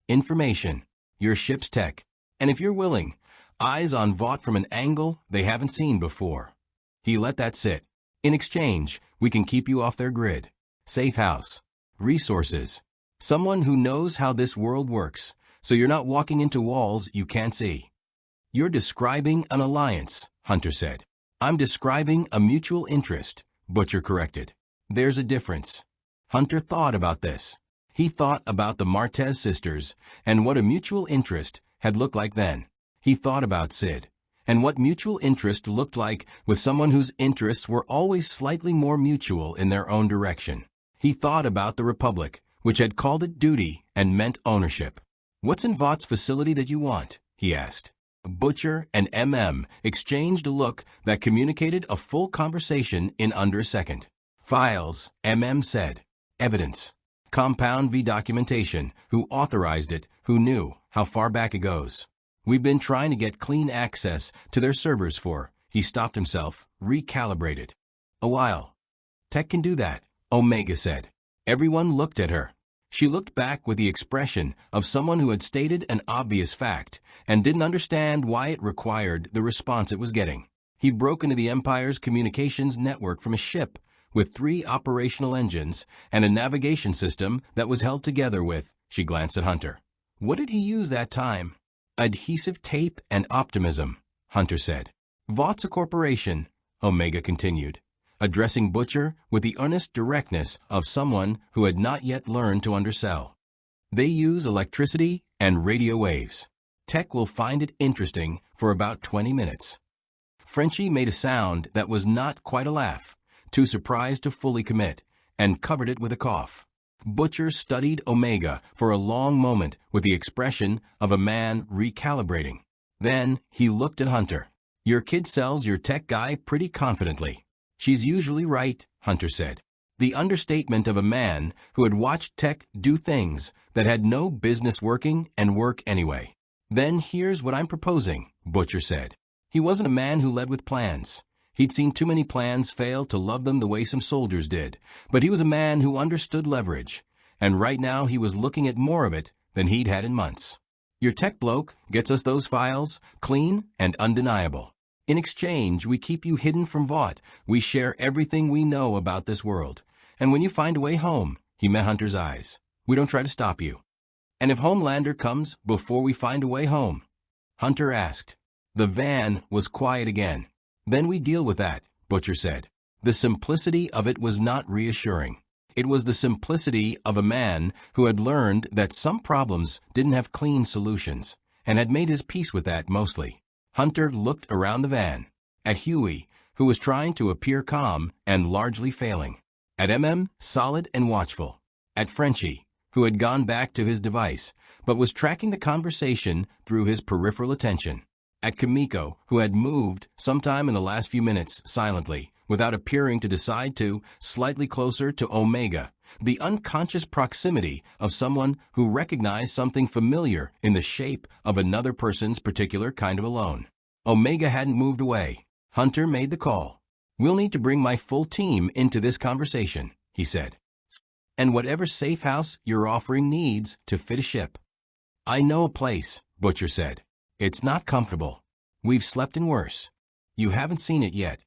Information, your ship's tech, and if you're willing, eyes on Vought from an angle they haven't seen before. He let that sit. In exchange, we can keep you off their grid. Safe house. Resources. Someone who knows how this world works, so you're not walking into walls you can't see. You're describing an alliance, Hunter said. I'm describing a mutual interest, Butcher corrected. There's a difference. Hunter thought about this. He thought about the Martez sisters and what a mutual interest had looked like then. He thought about Sid and what mutual interest looked like with someone whose interests were always slightly more mutual in their own direction. He thought about the Republic, which had called it duty and meant ownership. What's in Vought's facility that you want? He asked. Butcher and exchanged a look that communicated a full conversation in under a second. Files, said. Evidence. Compound V documentation. Who authorized it? Who knew? How far back it goes? We've been trying to get clean access to their servers for, he stopped himself, recalibrated. A while. Tech can do that, Omega said. Everyone looked at her. She looked back with the expression of someone who had stated an obvious fact and didn't understand why it required the response it was getting. He'd broken into the Empire's communications network from a ship with 3 operational engines and a navigation system that was held together with, she glanced at Hunter. What did he use that time? Adhesive tape and optimism, Hunter said. Vought's a corporation, Omega continued, addressing Butcher with the earnest directness of someone who had not yet learned to undersell. They use electricity and radio waves. Tech will find it interesting for about 20 minutes. Frenchie made a sound that was not quite a laugh, too surprised to fully commit, and covered it with a cough. Butcher studied Omega for a long moment with the expression of a man recalibrating. Then he looked at Hunter. "Your kid sells your tech guy pretty confidently." "She's usually right," Hunter said. The understatement of a man who had watched tech do things that had no business working and work anyway. "Then here's what I'm proposing," Butcher said. He wasn't a man who led with plans. He'd seen too many plans fail to love them the way some soldiers did, but he was a man who understood leverage, and right now he was looking at more of it than he'd had in months. "Your tech bloke gets us those files, clean and undeniable. In exchange, we keep you hidden from Vought. We share everything we know about this world. And when you find a way home," he met Hunter's eyes, "we don't try to stop you." "And if Homelander comes before we find a way home?" Hunter asked. The van was quiet again. "Then we deal with that," Butcher said. The simplicity of it was not reassuring. It was the simplicity of a man who had learned that some problems didn't have clean solutions, and had made his peace with that mostly. Hunter looked around the van, at Huey, who was trying to appear calm and largely failing, at solid and watchful, at Frenchie, who had gone back to his device, but was tracking the conversation through his peripheral attention, at Kimiko, who had moved sometime in the last few minutes silently, without appearing to decide to, slightly closer to Omega, the unconscious proximity of someone who recognized something familiar in the shape of another person's particular kind of alone. Omega hadn't moved away. Hunter made the call. "We'll need to bring my full team into this conversation," he said. "And whatever safe house you're offering needs to fit a ship." "I know a place," Butcher said. "It's not comfortable. We've slept in worse. You haven't seen it yet."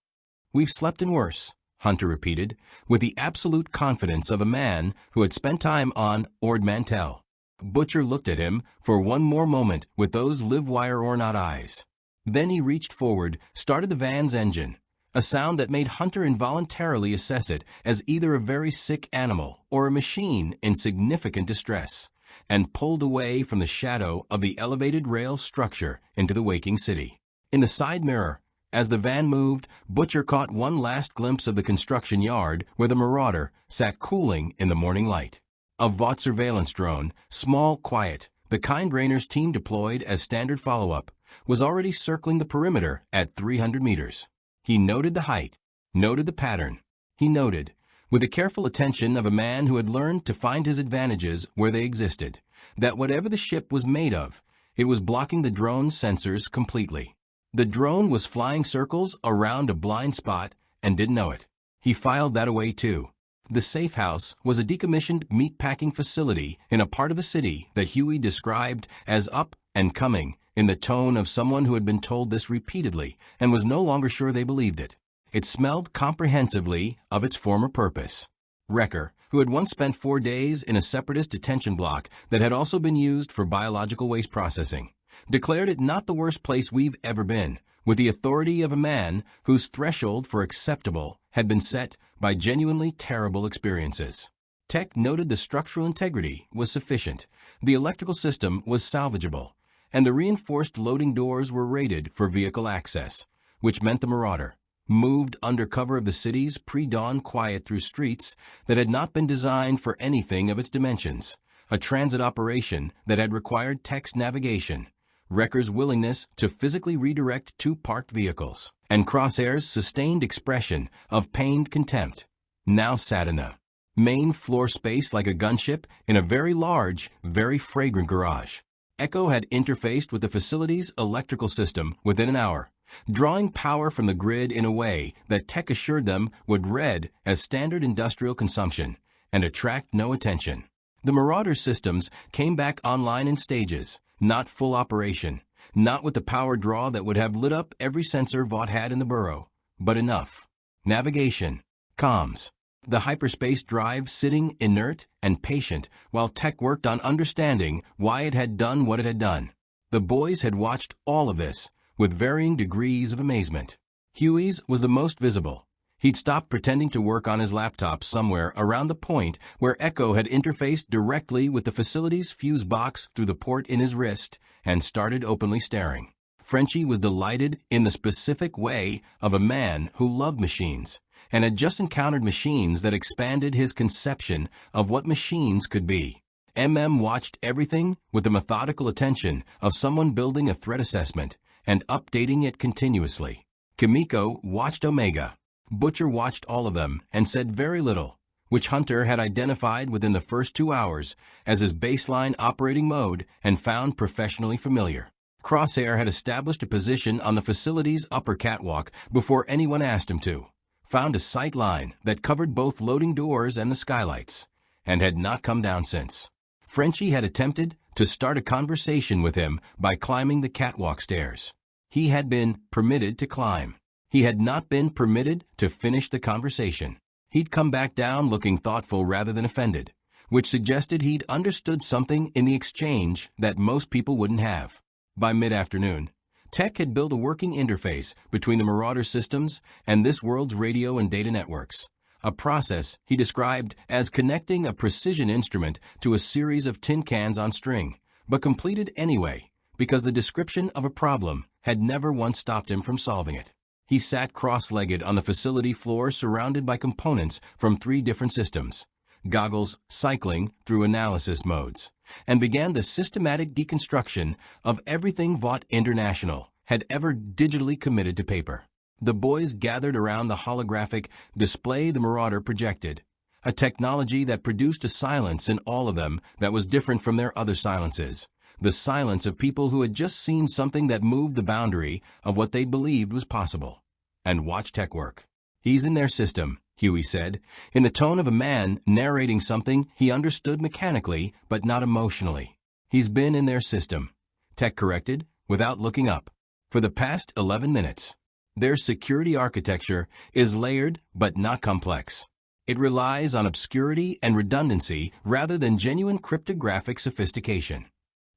"We've slept in worse," Hunter repeated, with the absolute confidence of a man who had spent time on Ord Mantell. Butcher looked at him for one more moment with those live-wire or not eyes. Then he reached forward, started the van's engine, a sound that made Hunter involuntarily assess it as either a very sick animal or a machine in significant distress, and pulled away from the shadow of the elevated rail structure into the waking city. In the side mirror, as the van moved, Butcher caught one last glimpse of the construction yard where the Marauder sat cooling in the morning light. A Vought surveillance drone, small, quiet, the kind Raynor's team deployed as standard follow-up, was already circling the perimeter at 300 meters. He noted the height, noted the pattern. He noted, with the careful attention of a man who had learned to find his advantages where they existed, that whatever the ship was made of, it was blocking the drone's sensors completely. The drone was flying circles around a blind spot and didn't know it. He filed that away too. The safe house was a decommissioned meatpacking facility in a part of the city that Huey described as up and coming in the tone of someone who had been told this repeatedly and was no longer sure they believed it. It smelled comprehensively of its former purpose. Wrecker, who had once spent 4 days in a separatist detention block that had also been used for biological waste processing, declared it not the worst place we've ever been, with the authority of a man whose threshold for acceptable had been set by genuinely terrible experiences. Tech noted the structural integrity was sufficient, the electrical system was salvageable, and the reinforced loading doors were rated for vehicle access, which meant the Marauder moved under cover of the city's pre-dawn quiet through streets that had not been designed for anything of its dimensions, a transit operation that had required Tech's navigation, Wrecker's willingness to physically redirect 2 parked vehicles, and Crosshair's sustained expression of pained contempt, now sat in the main floor space like a gunship in a very large, very fragrant garage. Echo had interfaced with the facility's electrical system within an hour, drawing power from the grid in a way that Tech assured them would read as standard industrial consumption and attract no attention. The Marauder systems came back online in stages, not full operation, not with the power draw that would have lit up every sensor Vought had in the burrow, but enough. Navigation, comms, the hyperspace drive sitting inert and patient while Tech worked on understanding why it had done what it had done. The boys had watched all of this with varying degrees of amazement. Huey's was the most visible. He'd stopped pretending to work on his laptop somewhere around the point where Echo had interfaced directly with the facility's fuse box through the port in his wrist and started openly staring. Frenchie was delighted in the specific way of a man who loved machines and had just encountered machines that expanded his conception of what machines could be. Watched everything with the methodical attention of someone building a threat assessment and updating it continuously. Kimiko watched Omega. Butcher watched all of them and said very little, which Hunter had identified within the first 2 hours as his baseline operating mode and found professionally familiar. Crosshair had established a position on the facility's upper catwalk before anyone asked him to, found a sight line that covered both loading doors and the skylights, and had not come down since. Frenchie had attempted to start a conversation with him by climbing the catwalk stairs. He had been permitted to climb. He had not been permitted to finish the conversation. He'd come back down looking thoughtful rather than offended, which suggested he'd understood something in the exchange that most people wouldn't have. By mid-afternoon, Tech had built a working interface between the Marauder systems and this world's radio and data networks, a process he described as connecting a precision instrument to a series of tin cans on string, but completed anyway because the description of a problem had never once stopped him from solving it. He sat cross-legged on the facility floor surrounded by components from 3 different systems, goggles cycling through analysis modes, and began the systematic deconstruction of everything Vought International had ever digitally committed to paper. The boys gathered around the holographic display the Marauder projected, a technology that produced a silence in all of them that was different from their other silences, the silence of people who had just seen something that moved the boundary of what they believed was possible, and watched Tech work. "He's in their system," Huey said, in the tone of a man narrating something he understood mechanically but not emotionally. "He's been in their system," Tech corrected, without looking up, "for the past 11 minutes. Their security architecture is layered but not complex. It relies on obscurity and redundancy rather than genuine cryptographic sophistication."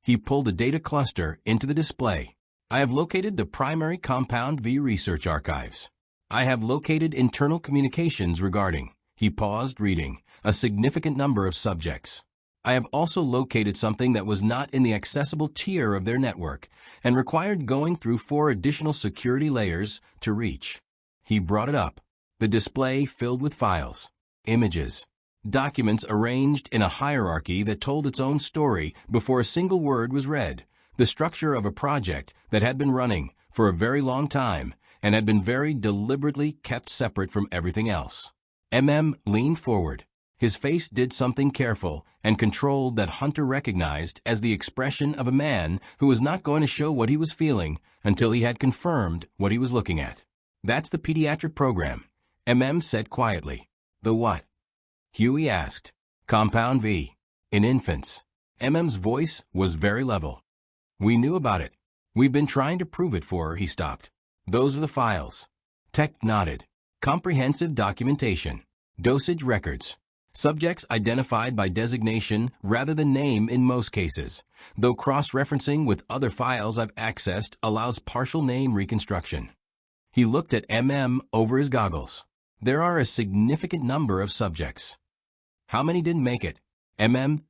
He pulled a data cluster into the display. "I have located the primary Compound V research archives. I have located internal communications regarding," he paused reading, "a significant number of subjects. I have also located something that was not in the accessible tier of their network and required going through 4 additional security layers to reach." He brought it up. The display filled with files, images, documents arranged in a hierarchy that told its own story before a single word was read, the structure of a project that had been running for a very long time and had been very deliberately kept separate from everything else. Leaned forward. His face did something careful and controlled that Hunter recognized as the expression of a man who was not going to show what he was feeling until he had confirmed what he was looking at. "That's the pediatric program," said quietly. "The what?" Huey asked. "Compound V. In infants." Voice was very level. "We knew about it. We've been trying to prove it for her." He stopped. "Those are the files." Tech nodded. "Comprehensive documentation. Dosage records. Subjects identified by designation rather than name in most cases, though cross-referencing with other files I've accessed allows partial name reconstruction." He looked at over his goggles. "There are a significant number of subjects." "How many didn't make it?"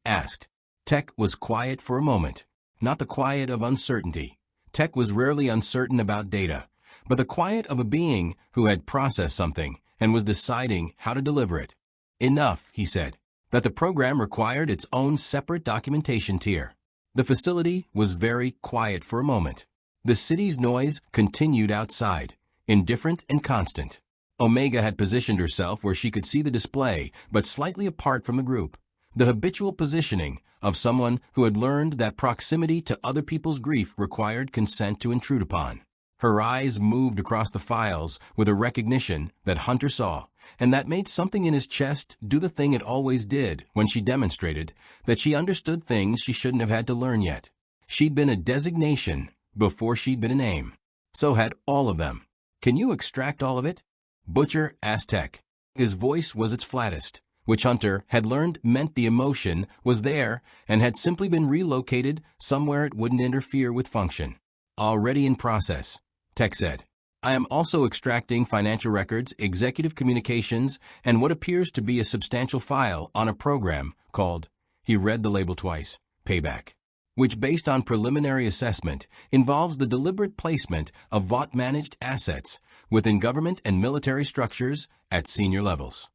asked. Tech was quiet for a moment. Not the quiet of uncertainty. Tech was rarely uncertain about data, but the quiet of a being who had processed something and was deciding how to deliver it. "Enough," he said, "that the program required its own separate documentation tier." The facility was very quiet for a moment. The city's noise continued outside, indifferent and constant. Omega had positioned herself where she could see the display, but slightly apart from the group. The habitual positioning of someone who had learned that proximity to other people's grief required consent to intrude upon. Her eyes moved across the files with a recognition that Hunter saw, and that made something in his chest do the thing it always did when she demonstrated that she understood things she shouldn't have had to learn yet. She'd been a designation before she'd been a name. So had all of them. "Can you extract all of it?" Butcher asked Tech. His voice was its flattest, which Hunter had learned meant the emotion was there and had simply been relocated somewhere it wouldn't interfere with function. "Already in process," Tech said. "I am also extracting financial records, executive communications, and what appears to be a substantial file on a program called," he read the label twice, "Payback." which based on preliminary assessment involves the deliberate placement of Vought-managed assets within government and military structures at senior levels.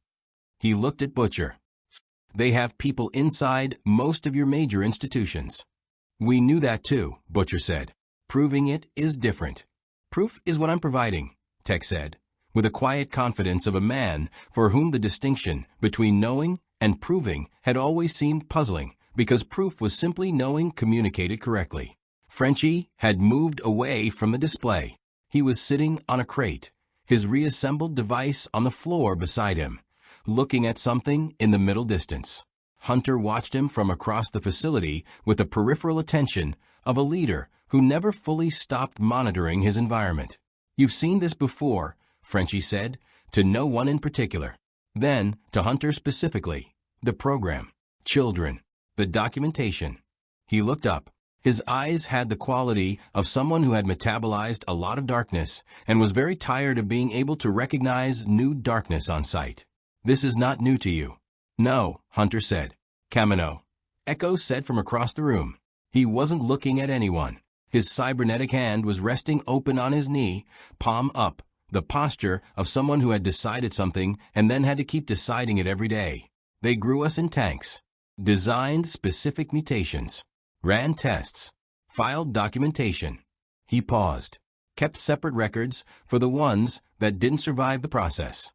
He looked at Butcher. They have people inside most of your major institutions. We knew that too, Butcher said. Proving it is different. Proof is what I'm providing, Tech said, with a quiet confidence of a man for whom the distinction between knowing and proving had always seemed puzzling, because proof was simply knowing communicated correctly. Frenchie had moved away from the display. He was sitting on a crate, his reassembled device on the floor beside him, looking at something in the middle distance. Hunter watched him from across the facility with the peripheral attention of a leader who never fully stopped monitoring his environment. You've seen this before, Frenchie said, to no one in particular. Then, to Hunter specifically, the program, children, the documentation. He looked up. His eyes had the quality of someone who had metabolized a lot of darkness and was very tired of being able to recognize new darkness on sight. This is not new to you. No, Hunter said. Kamino. Echo said from across the room. He wasn't looking at anyone. His cybernetic hand was resting open on his knee, palm up, the posture of someone who had decided something and then had to keep deciding it every day. They grew us in tanks, designed specific mutations, ran tests, filed documentation. He paused, kept separate records for the ones that didn't survive the process.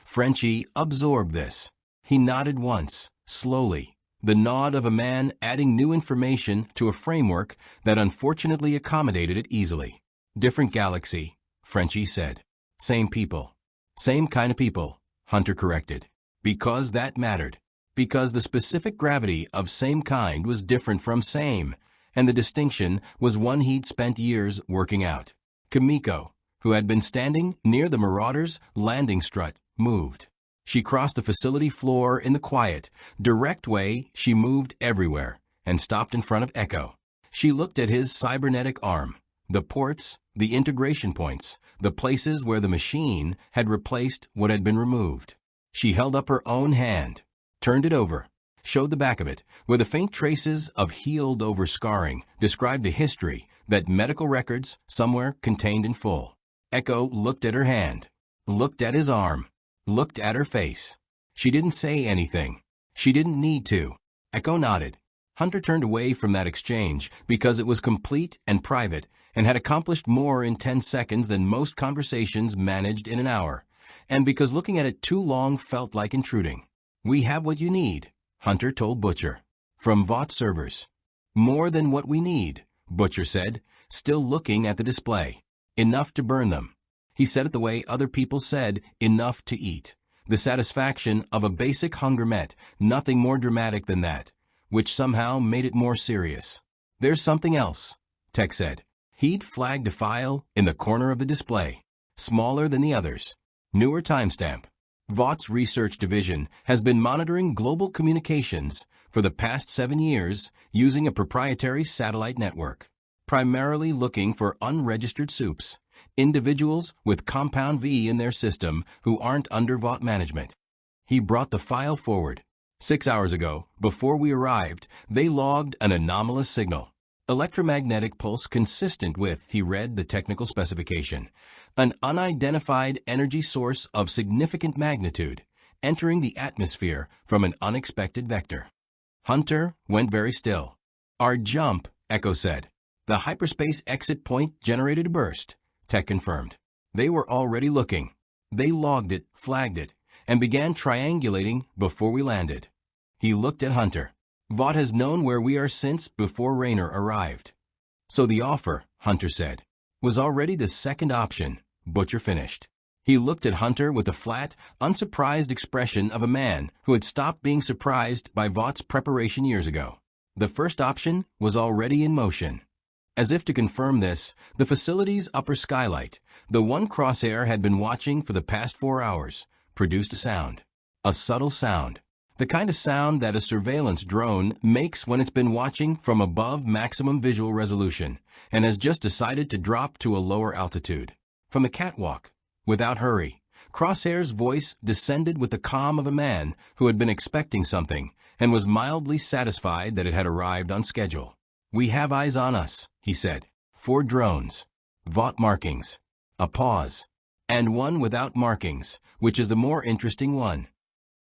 Frenchie absorbed this. He nodded once, slowly, the nod of a man adding new information to a framework that unfortunately accommodated it easily. Different galaxy, Frenchie said. Same people. Same kind of people, Hunter corrected. Because that mattered. Because the specific gravity of same kind was different from same, and the distinction was one he'd spent years working out. Kimiko, who had been standing near the Marauder's landing strut, moved. She crossed the facility floor in the quiet, direct way she moved everywhere, and stopped in front of Echo. She looked at his cybernetic arm, the ports, the integration points, the places where the machine had replaced what had been removed. She held up her own hand, turned it over, showed the back of it, where the faint traces of healed-over scarring described a history that medical records somewhere contained in full. Echo looked at her hand, looked at his arm, looked at her face. She didn't say anything. She didn't need to. Echo nodded. Hunter turned away from that exchange because it was complete and private and had accomplished more in 10 seconds than most conversations managed in an hour, and because looking at it too long felt like intruding. We have what you need, Hunter told Butcher. From Vought servers. More than what we need, Butcher said, still looking at the display. Enough to burn them. He said it the way other people said, enough to eat. The satisfaction of a basic hunger met, nothing more dramatic than that, which somehow made it more serious. There's something else, Tech said. He'd flagged a file in the corner of the display, smaller than the others. Newer timestamp. Vaught's research division has been monitoring global communications for the past 7 years using a proprietary satellite network, primarily looking for unregistered soups, individuals with Compound V in their system who aren't under Vought management. He brought the file forward. 6 hours ago, before we arrived, they logged an anomalous signal. Electromagnetic pulse consistent with, he read the technical specification, an unidentified energy source of significant magnitude, entering the atmosphere from an unexpected vector. Hunter went very still. Our jump, Echo said. The hyperspace exit point generated a burst, Tech confirmed. They were already looking. They logged it, flagged it, and began triangulating before we landed. He looked at Hunter. Vought has known where we are since before Raynor arrived. So the offer, Hunter said, was already the second option, Butcher finished. He looked at Hunter with the flat, unsurprised expression of a man who had stopped being surprised by Vaught's preparation years ago. The first option was already in motion. As if to confirm this, the facility's upper skylight, the one Crosshair had been watching for the past 4 hours, produced a sound. A subtle sound. The kind of sound that a surveillance drone makes when it's been watching from above maximum visual resolution and has just decided to drop to a lower altitude. From the catwalk, without hurry, Crosshair's voice descended with the calm of a man who had been expecting something and was mildly satisfied that it had arrived on schedule. "We have eyes on us," he said. 4 drones. Vought markings. A pause. And one without markings, which is the more interesting one.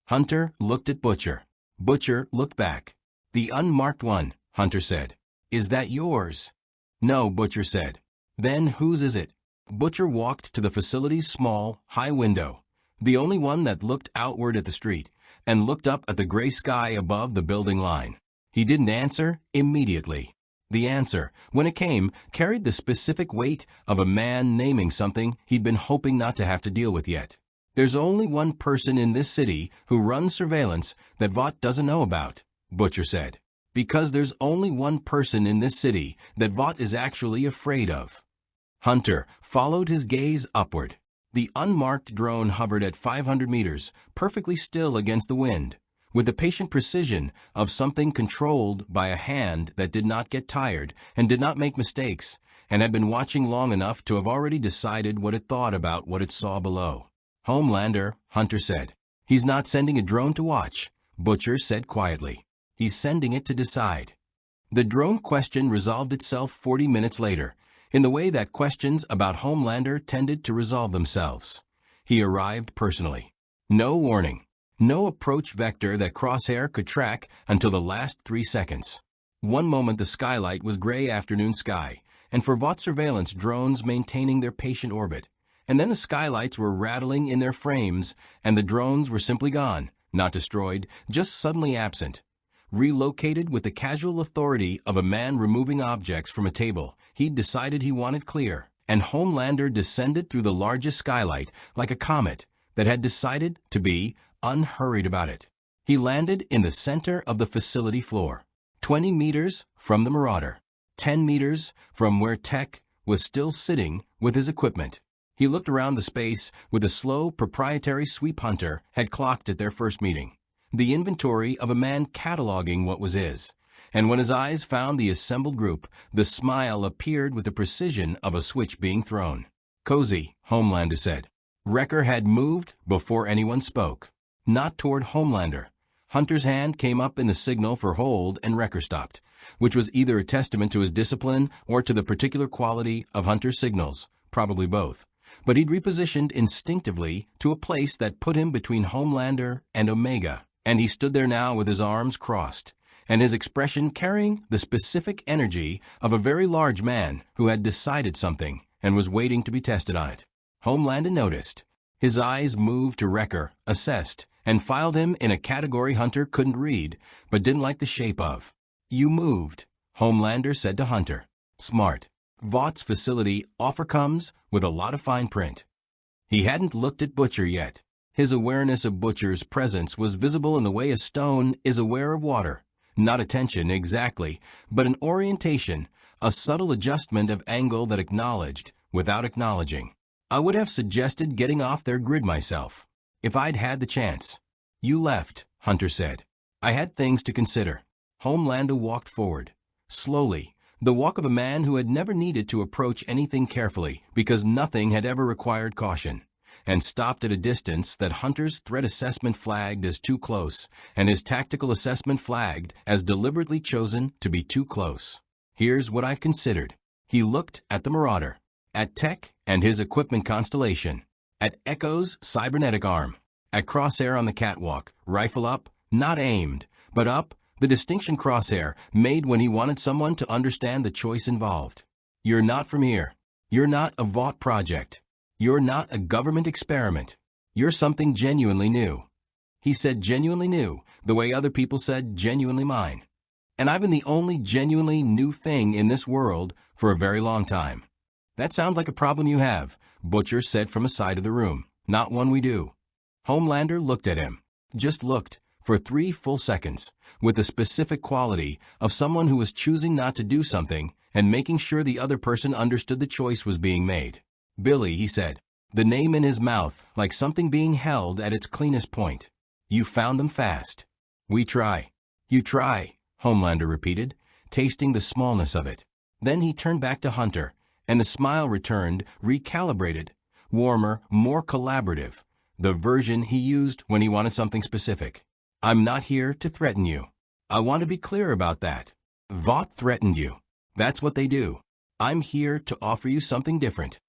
Hunter looked at Butcher. Butcher looked back. "The unmarked one," Hunter said. "Is that yours?" "No," Butcher said. "Then whose is it?" Butcher walked to the facility's small, high window, the only one that looked outward at the street, and looked up at the gray sky above the building line. He didn't answer immediately. The answer, when it came, carried the specific weight of a man naming something he'd been hoping not to have to deal with yet. "There's only one person in this city who runs surveillance that Vought doesn't know about," Butcher said. "Because there's only one person in this city that Vought is actually afraid of." Hunter followed his gaze upward. The unmarked drone hovered at 500 meters, perfectly still against the wind, with the patient precision of something controlled by a hand that did not get tired and did not make mistakes, and had been watching long enough to have already decided what it thought about what it saw below. "Homelander," Hunter said. "He's not sending a drone to watch," Butcher said quietly. "He's sending it to decide." The drone question resolved itself 40 minutes later, in the way that questions about Homelander tended to resolve themselves. He arrived personally. No warning. No approach vector that Crosshair could track until the last 3 seconds. One moment the skylight was gray afternoon sky, and for Vought surveillance drones maintaining their patient orbit. And then the skylights were rattling in their frames, and the drones were simply gone, not destroyed, just suddenly absent. Relocated with the casual authority of a man removing objects from a table, he'd decided he wanted clear, and Homelander descended through the largest skylight like a comet that had decided to be unhurried about it. He landed in the center of the facility floor, 20 meters from the Marauder, 10 meters from where Tech was still sitting with his equipment. He looked around the space with the slow, proprietary sweep Hunter had clocked at their first meeting, the inventory of a man cataloging what was his. And when his eyes found the assembled group, the smile appeared with the precision of a switch being thrown. "Cozy," Homelander said. Wrecker had moved before anyone spoke. Not toward Homelander. Hunter's hand came up in the signal for hold and Wrecker stopped, which was either a testament to his discipline or to the particular quality of Hunter's signals, probably both. But he'd repositioned instinctively to a place that put him between Homelander and Omega, and he stood there now with his arms crossed, and his expression carrying the specific energy of a very large man who had decided something and was waiting to be tested on it. Homelander noticed. His eyes moved to Wrecker, assessed, and filed him in a category Hunter couldn't read, but didn't like the shape of. "You moved," Homelander said to Hunter. "Smart. Vaught's facility offer comes with a lot of fine print." He hadn't looked at Butcher yet. His awareness of Butcher's presence was visible in the way a stone is aware of water. Not attention, exactly, but an orientation, a subtle adjustment of angle that acknowledged without acknowledging. "I would have suggested getting off their grid myself, if I'd had the chance." "You left," Hunter said. "I had things to consider." Homelander walked forward. Slowly, the walk of a man who had never needed to approach anything carefully because nothing had ever required caution, and stopped at a distance that Hunter's threat assessment flagged as too close, and his tactical assessment flagged as deliberately chosen to be too close. "Here's what I've considered." He looked at the Marauder, at Tech and his equipment constellation, at Echo's cybernetic arm, at Crosshair on the catwalk, rifle up, not aimed, but up, the distinction Crosshair made when he wanted someone to understand the choice involved. "You're not from here. You're not a Vought project. You're not a government experiment. You're something genuinely new." He said genuinely new, the way other people said genuinely mine. "And I've been the only genuinely new thing in this world for a very long time." "That sounds like a problem you have," Butcher said from a side of the room. "Not one we do." Homelander looked at him. Just looked, for 3 full seconds, with the specific quality of someone who was choosing not to do something and making sure the other person understood the choice was being made. "Billy," he said, the name in his mouth like something being held at its cleanest point. "You found them fast." "We try." "You try," Homelander repeated, tasting the smallness of it. Then he turned back to Hunter, and the smile returned, recalibrated, warmer, more collaborative, the version he used when he wanted something specific. "I'm not here to threaten you. I want to be clear about that. Vought threatened you. That's what they do. I'm here to offer you something different.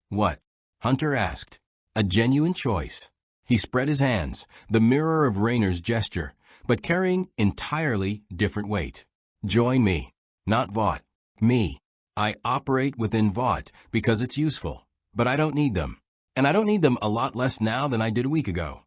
What? Hunter asked. A genuine choice. He spread his hands, the mirror of Raynor's gesture, but carrying entirely different weight. Join me. Not Vought. Me. I operate within Vought because it's useful, but I don't need them. And I don't need them a lot less now than I did a week ago.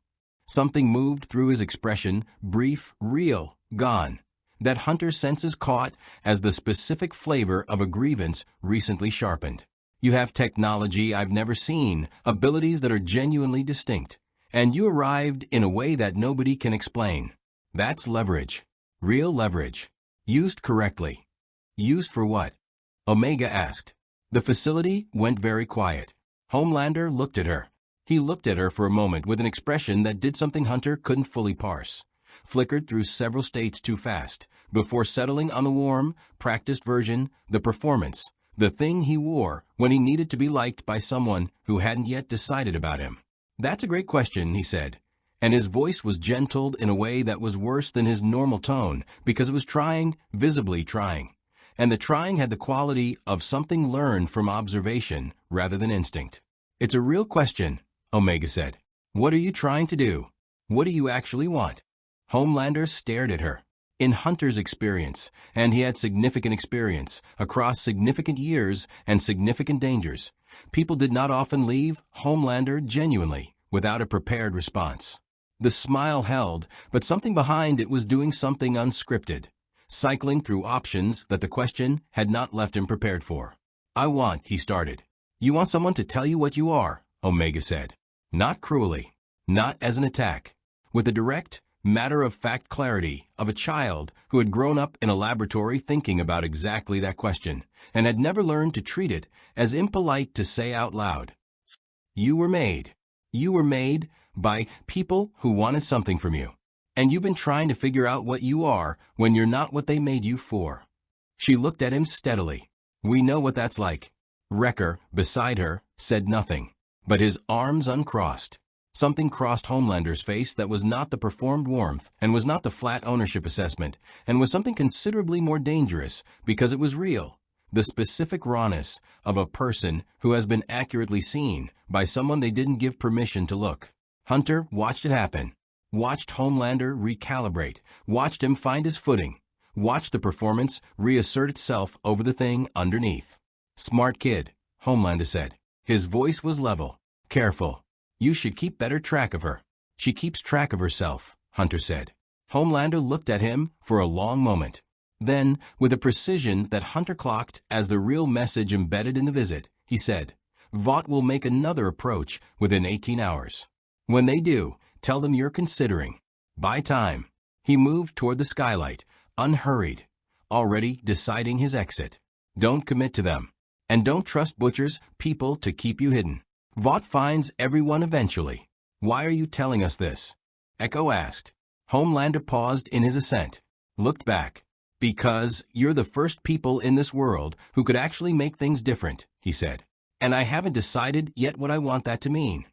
Something moved through his expression, brief, real, gone, that Hunter's senses caught as the specific flavor of a grievance recently sharpened. You have technology I've never seen, abilities that are genuinely distinct, and you arrived in a way that nobody can explain. That's leverage. Real leverage. Used correctly. Used for what? Omega asked. The facility went very quiet. Homelander looked at her. He looked at her for a moment with an expression that did something Hunter couldn't fully parse. Flickered through several states too fast, before settling on the warm, practiced version, the performance, the thing he wore when he needed to be liked by someone who hadn't yet decided about him. That's a great question, he said, and his voice was gentled in a way that was worse than his normal tone because it was trying, visibly trying. And the trying had the quality of something learned from observation rather than instinct. It's a real question, Omega said. What are you trying to do? What do you actually want? Homelander stared at her. In Hunter's experience, and he had significant experience, across significant years and significant dangers, people did not often leave Homelander genuinely, without a prepared response. The smile held, but something behind it was doing something unscripted, cycling through options that the question had not left him prepared for. I want, he started. You want someone to tell you what you are, Omega said. Not cruelly, not as an attack, with the direct, matter-of-fact clarity of a child who had grown up in a laboratory thinking about exactly that question and had never learned to treat it as impolite to say out loud. You were made. You were made by people who wanted something from you. And you've been trying to figure out what you are when you're not what they made you for. She looked at him steadily. We know what that's like. Wrecker, beside her, said nothing, but his arms uncrossed. Something crossed Homelander's face that was not the performed warmth and was not the flat ownership assessment, and was something considerably more dangerous because it was real. The specific rawness of a person who has been accurately seen by someone they didn't give permission to look. Hunter watched it happen. Watched Homelander recalibrate. Watched him find his footing. Watched the performance reassert itself over the thing underneath. Smart kid, Homelander said. His voice was level. Careful. You should keep better track of her. She keeps track of herself, Hunter said. Homelander looked at him for a long moment. Then, with a precision that Hunter clocked as the real message embedded in the visit, he said, Vought will make another approach within 18 hours. When they do, tell them you're considering. Buy time. He moved toward the skylight, unhurried, already deciding his exit. Don't commit to them. And don't trust Butcher's people to keep you hidden. Vought finds everyone eventually. Why are you telling us this? Echo asked. Homelander paused in his ascent, looked back. Because you're the first people in this world who could actually make things different, he said. And I haven't decided yet what I want that to mean.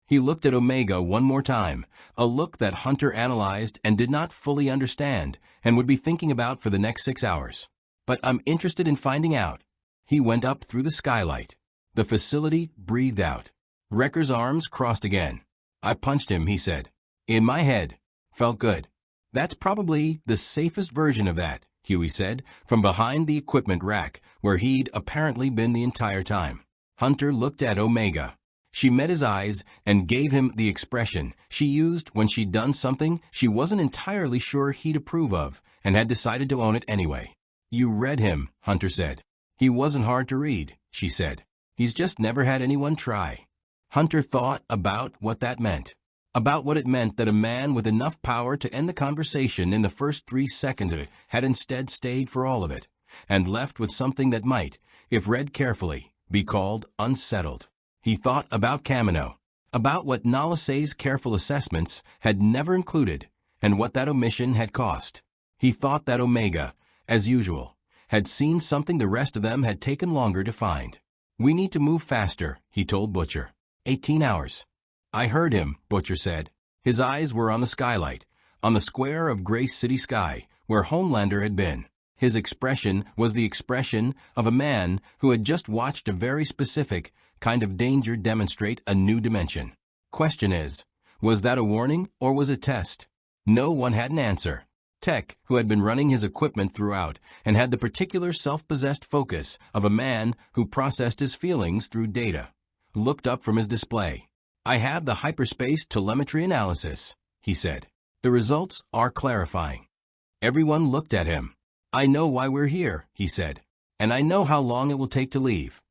He looked at Omega one more time, a look that Hunter analyzed and did not fully understand and would be thinking about for the next 6 hours. But I'm interested in finding out. He went up through the skylight. The facility breathed out. Wrecker's arms crossed again. I punched him, he said. In my head. Felt good. That's probably the safest version of that, Huey said, from behind the equipment rack, where he'd apparently been the entire time. Hunter looked at Omega. She met his eyes and gave him the expression she used when she'd done something she wasn't entirely sure he'd approve of and had decided to own it anyway. You read him, Hunter said. He wasn't hard to read, she said. He's just never had anyone try. Hunter thought about what that meant. About what it meant that a man with enough power to end the conversation in the first 3 seconds of it had instead stayed for all of it, and left with something that might, if read carefully, be called unsettled. He thought about Kamino, about what Nalisay's careful assessments had never included, and what that omission had cost. He thought that Omega, as usual, had seen something the rest of them had taken longer to find. We need to move faster, he told Butcher. 18 hours. I heard him, Butcher said. His eyes were on the skylight, on the square of gray city sky, where Homelander had been. His expression was the expression of a man who had just watched a very specific kind of danger demonstrate a new dimension. Question is, was that a warning or was it test? No one had an answer. Tech, who had been running his equipment throughout and had the particular self-possessed focus of a man who processed his feelings through data, looked up from his display. "I have the hyperspace telemetry analysis," he said. "The results are clarifying." Everyone looked at him. "I know why we're here," he said, "and I know how long it will take to leave."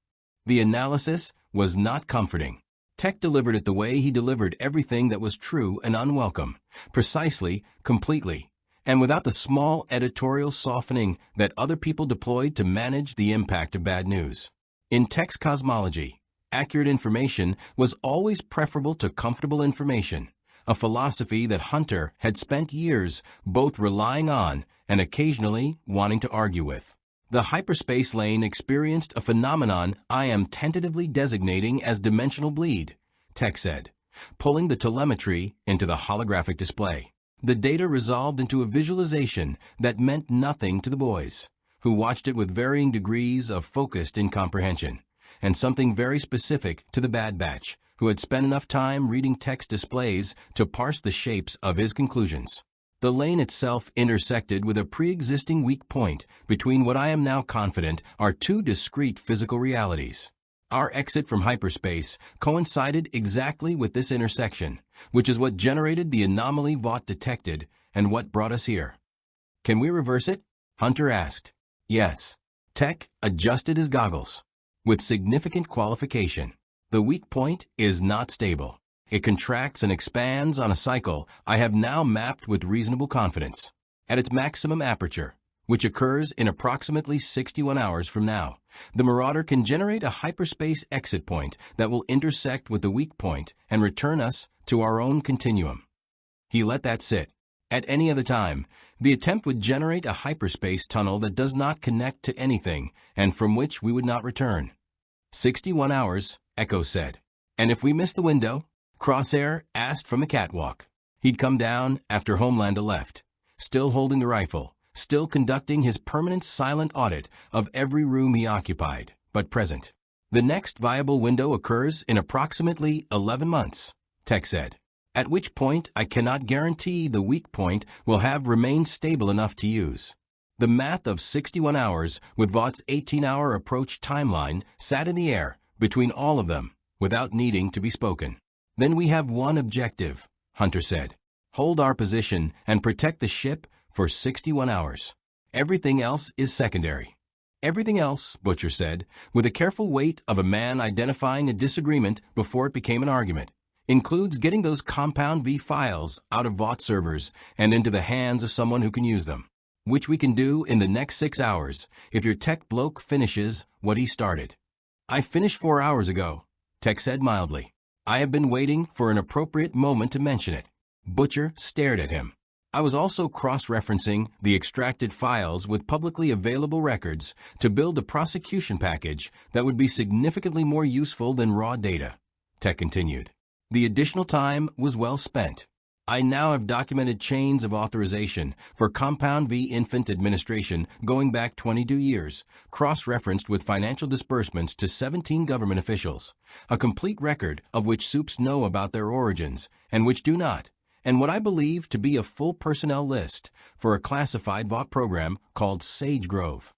The analysis was not comforting. Tech delivered it the way he delivered everything that was true and unwelcome, precisely, completely, and without the small editorial softening that other people deployed to manage the impact of bad news. In Tech's cosmology, accurate information was always preferable to comfortable information, a philosophy that Hunter had spent years both relying on and occasionally wanting to argue with. The hyperspace lane experienced a phenomenon I am tentatively designating as dimensional bleed, Tech said, pulling the telemetry into the holographic display. The data resolved into a visualization that meant nothing to the boys, who watched it with varying degrees of focused incomprehension, and something very specific to the Bad Batch, who had spent enough time reading text displays to parse the shapes of his conclusions. The lane itself intersected with a pre-existing weak point between what I am now confident are two discrete physical realities. Our exit from hyperspace coincided exactly with this intersection, which is what generated the anomaly Vought detected and what brought us here. "Can we reverse it?" Hunter asked. "Yes." Tech adjusted his goggles. With significant qualification. The weak point is not stable. It contracts and expands on a cycle I have now mapped with reasonable confidence. At its maximum aperture, which occurs in approximately 61 hours from now, the Marauder can generate a hyperspace exit point that will intersect with the weak point and return us to our own continuum. He let that sit. At any other time, the attempt would generate a hyperspace tunnel that does not connect to anything and from which we would not return. 61 hours, Echo said. "And if we miss the window?" Crosshair asked from the catwalk. He'd come down after Homelander left, still holding the rifle, still conducting his permanent silent audit of every room he occupied, but present. "The next viable window occurs in approximately 11 months, Tech said, "at which point I cannot guarantee the weak point will have remained stable enough to use." The math of 61 hours with Vaught's 18-hour approach timeline sat in the air between all of them without needing to be spoken. "Then we have one objective," Hunter said. "Hold our position and protect the ship for 61 hours. Everything else is secondary." "Everything else," Butcher said, with the careful weight of a man identifying a disagreement before it became an argument, "includes getting those Compound V files out of Vought servers and into the hands of someone who can use them. Which we can do in the next 6 hours if your tech bloke finishes what he started." "I finished 4 hours ago," Tech said mildly. "I have been waiting for an appropriate moment to mention it." Butcher stared at him. "I was also cross-referencing the extracted files with publicly available records to build a prosecution package that would be significantly more useful than raw data," Tech continued. "The additional time was well spent. I now have documented chains of authorization for Compound V infant administration going back 22 years, cross-referenced with financial disbursements to 17 government officials, a complete record of which soups know about their origins and which do not, and what I believe to be a full personnel list for a classified Vought program called Sage Grove."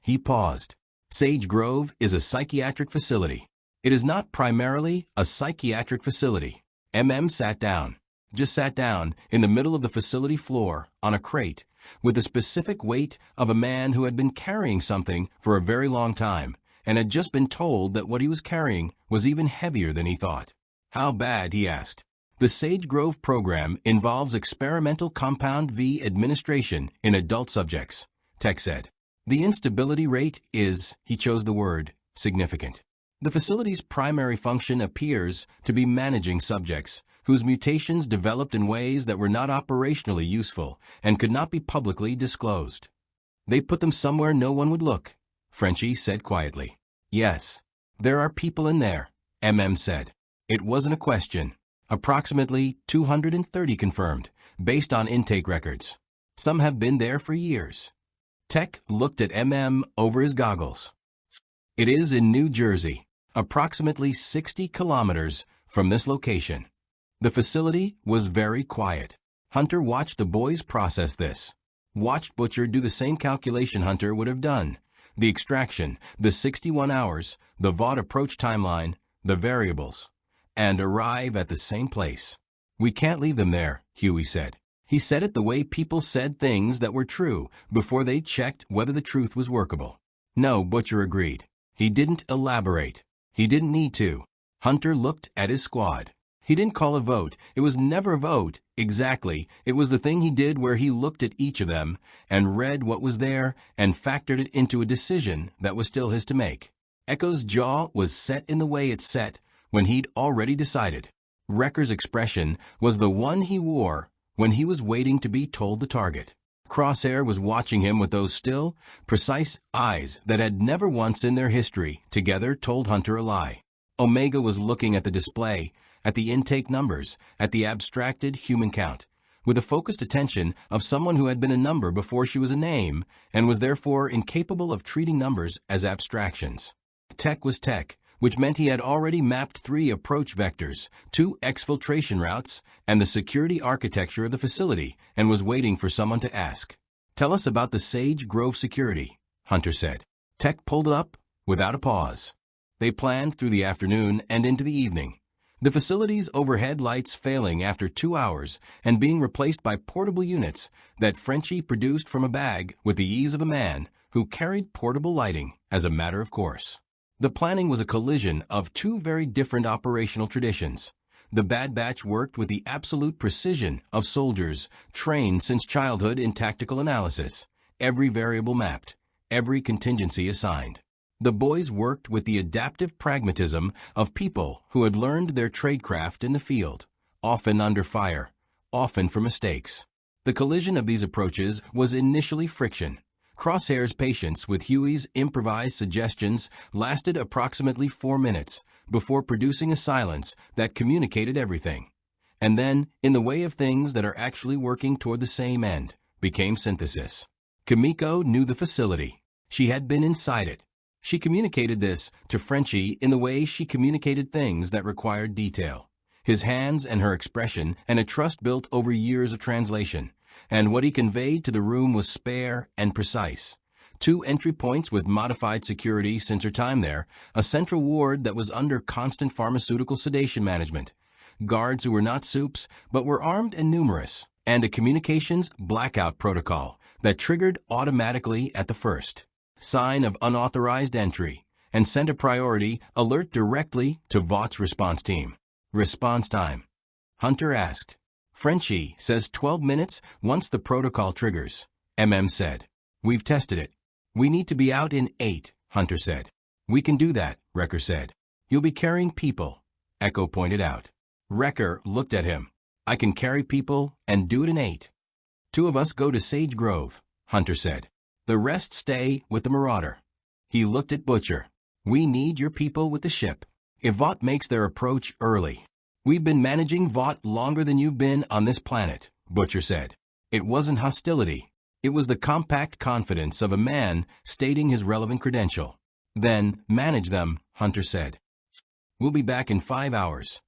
He paused. Sage Grove is a psychiatric facility. It is not primarily a psychiatric facility. Sat down. Just sat down in the middle of the facility floor on a crate with the specific weight of a man who had been carrying something for a very long time and had just been told that what he was carrying was even heavier than he thought. "How bad?" he asked. "The Sage Grove program involves experimental Compound V administration in adult subjects," Tech said. "The instability rate is," he chose the word, "significant. The facility's primary function appears to be managing subjects whose mutations developed in ways that were not operationally useful and could not be publicly disclosed." "They put them somewhere no one would look," Frenchie said quietly. "Yes, there are people in there," said. It wasn't a question. Approximately 230 confirmed, based on intake records. Some have been there for years. Tech looked at over his goggles. It is in New Jersey, approximately 60 kilometers from this location. The facility was very quiet. Hunter watched the boys process this. Watched Butcher do the same calculation Hunter would have done. The extraction, the 61 hours, the Vought approach timeline, the variables, and arrive at the same place. We can't leave them there, Huey said. He said it the way people said things that were true before they checked whether the truth was workable. No, Butcher agreed. He didn't elaborate. He didn't need to. Hunter looked at his squad. He didn't call a vote. It was never a vote, exactly. It was the thing he did where he looked at each of them and read what was there and factored it into a decision that was still his to make. Echo's jaw was set in the way it set when he'd already decided. Wrecker's expression was the one he wore when he was waiting to be told the target. Crosshair was watching him with those still, precise eyes that had never once in their history together told Hunter a lie. Omega was looking at the display, at the intake numbers, at the abstracted human count, with the focused attention of someone who had been a number before she was a name and was therefore incapable of treating numbers as abstractions. Tech was tech, which meant he had already mapped 3 approach vectors, 2 exfiltration routes, and the security architecture of the facility, and was waiting for someone to ask. "Tell us about the Sage Grove security," Hunter said. Tech pulled it up without a pause. They planned through the afternoon and into the evening. The facility's overhead lights failing after 2 hours and being replaced by portable units that Frenchie produced from a bag with the ease of a man who carried portable lighting as a matter of course. The planning was a collision of 2 very different operational traditions. The Bad Batch worked with the absolute precision of soldiers trained since childhood in tactical analysis, every variable mapped, every contingency assigned. The boys worked with the adaptive pragmatism of people who had learned their tradecraft in the field, often under fire, often for mistakes. The collision of these approaches was initially friction. Crosshair's patience with Huey's improvised suggestions lasted approximately 4 minutes before producing a silence that communicated everything. And then, in the way of things that are actually working toward the same end, became synthesis. Kimiko knew the facility. She had been inside it. She communicated this to Frenchie in the way she communicated things that required detail. His hands and her expression and a trust built over years of translation. And what he conveyed to the room was spare and precise. 2 entry points with modified security since her time there, a central ward that was under constant pharmaceutical sedation management, guards who were not soups but were armed and numerous, and a communications blackout protocol that triggered automatically at the first sign of unauthorized entry and sent a priority alert directly to Vaught's response team. Response time. Hunter asked. Frenchie says 12 minutes once the protocol triggers, said. We've tested it. We need to be out in 8, Hunter said. We can do that, Wrecker said. You'll be carrying people, Echo pointed out. Wrecker looked at him. I can carry people and do it in 8. 2 of us go to Sage Grove, Hunter said. The rest stay with the Marauder. He looked at Butcher. We need your people with the ship. If Vought makes their approach early. We've been managing Vought longer than you've been on this planet, Butcher said. It wasn't hostility. It was the compact confidence of a man stating his relevant credential. Then, manage them, Hunter said. We'll be back in 5 hours.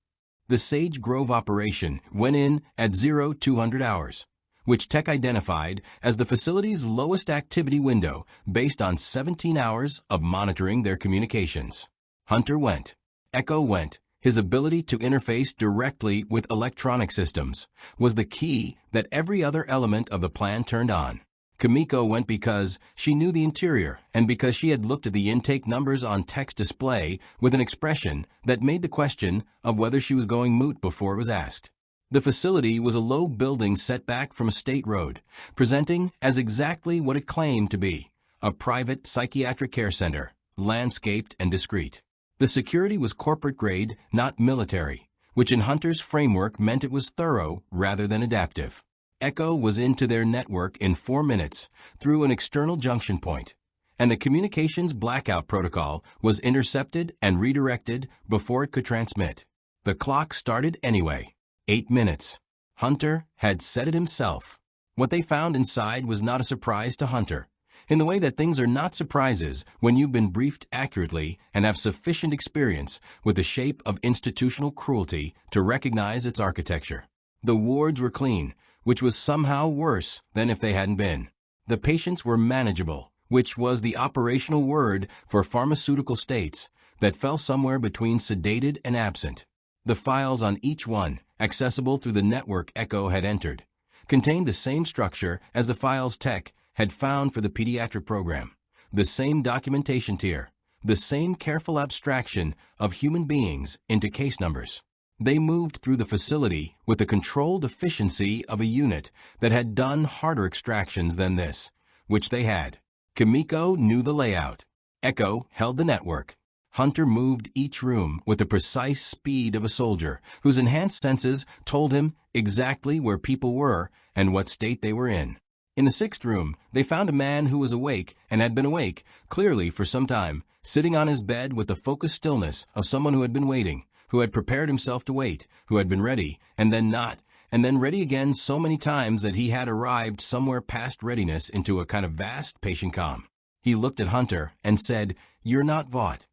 The Sage Grove operation went in at 0200 hours, which Tech identified as the facility's lowest activity window based on 17 hours of monitoring their communications. Hunter went. Echo went. His ability to interface directly with electronic systems was the key that every other element of the plan turned on. Kimiko went because she knew the interior and because she had looked at the intake numbers on Tech's display with an expression that made the question of whether she was going moot before it was asked. The facility was a low building set back from a state road, presenting as exactly what it claimed to be, a private psychiatric care center, landscaped and discreet. The security was corporate grade, not military, which in Hunter's framework meant it was thorough rather than adaptive. Echo was into their network in 4 minutes through an external junction point, and the communications blackout protocol was intercepted and redirected before it could transmit. The clock started anyway. 8 minutes. Hunter had said it himself. What they found inside was not a surprise to Hunter. in the way that things are not surprises when you've been briefed accurately and have sufficient experience with the shape of institutional cruelty to recognize its architecture. The wards were clean, which was somehow worse than if they hadn't been. The patients were manageable, which was the operational word for pharmaceutical states that fell somewhere between sedated and absent. The files on each one, accessible through the network Echo had entered, contained the same structure as the files Tech had found for the pediatric program, the same documentation tier, the same careful abstraction of human beings into case numbers. They moved through the facility with the controlled efficiency of a unit that had done harder extractions than this, which they had. Kimiko knew the layout. Echo held the network. Hunter moved each room with the precise speed of a soldier whose enhanced senses told him exactly where people were and what state they were in. In the 6th room, they found a man who was awake and had been awake, clearly for some time, sitting on his bed with the focused stillness of someone who had been waiting, who had prepared himself to wait, who had been ready, and then not, and then ready again so many times that he had arrived somewhere past readiness into a kind of vast patient calm. He looked at Hunter and said, "You're not Vought."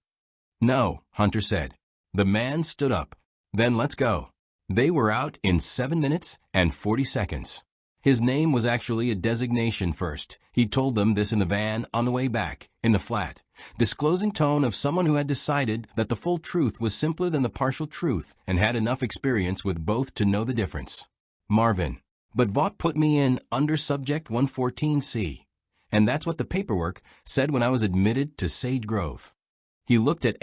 "No," Hunter said. The man stood up. "Then let's go." They were out in 7 minutes and 40 seconds. His name was actually a designation first. He told them this in the van on the way back, in the flat, disclosing tone of someone who had decided that the full truth was simpler than the partial truth and had enough experience with both to know the difference. Marvin. "But Vought put me in under subject 114C. And that's what the paperwork said when I was admitted to Sage Grove." He looked at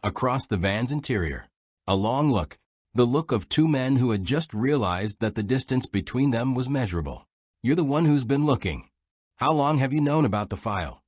across the van's interior. A long look. The look of two men who had just realized that the distance between them was measurable. "You're the one who's been looking. How long have you known about the file?"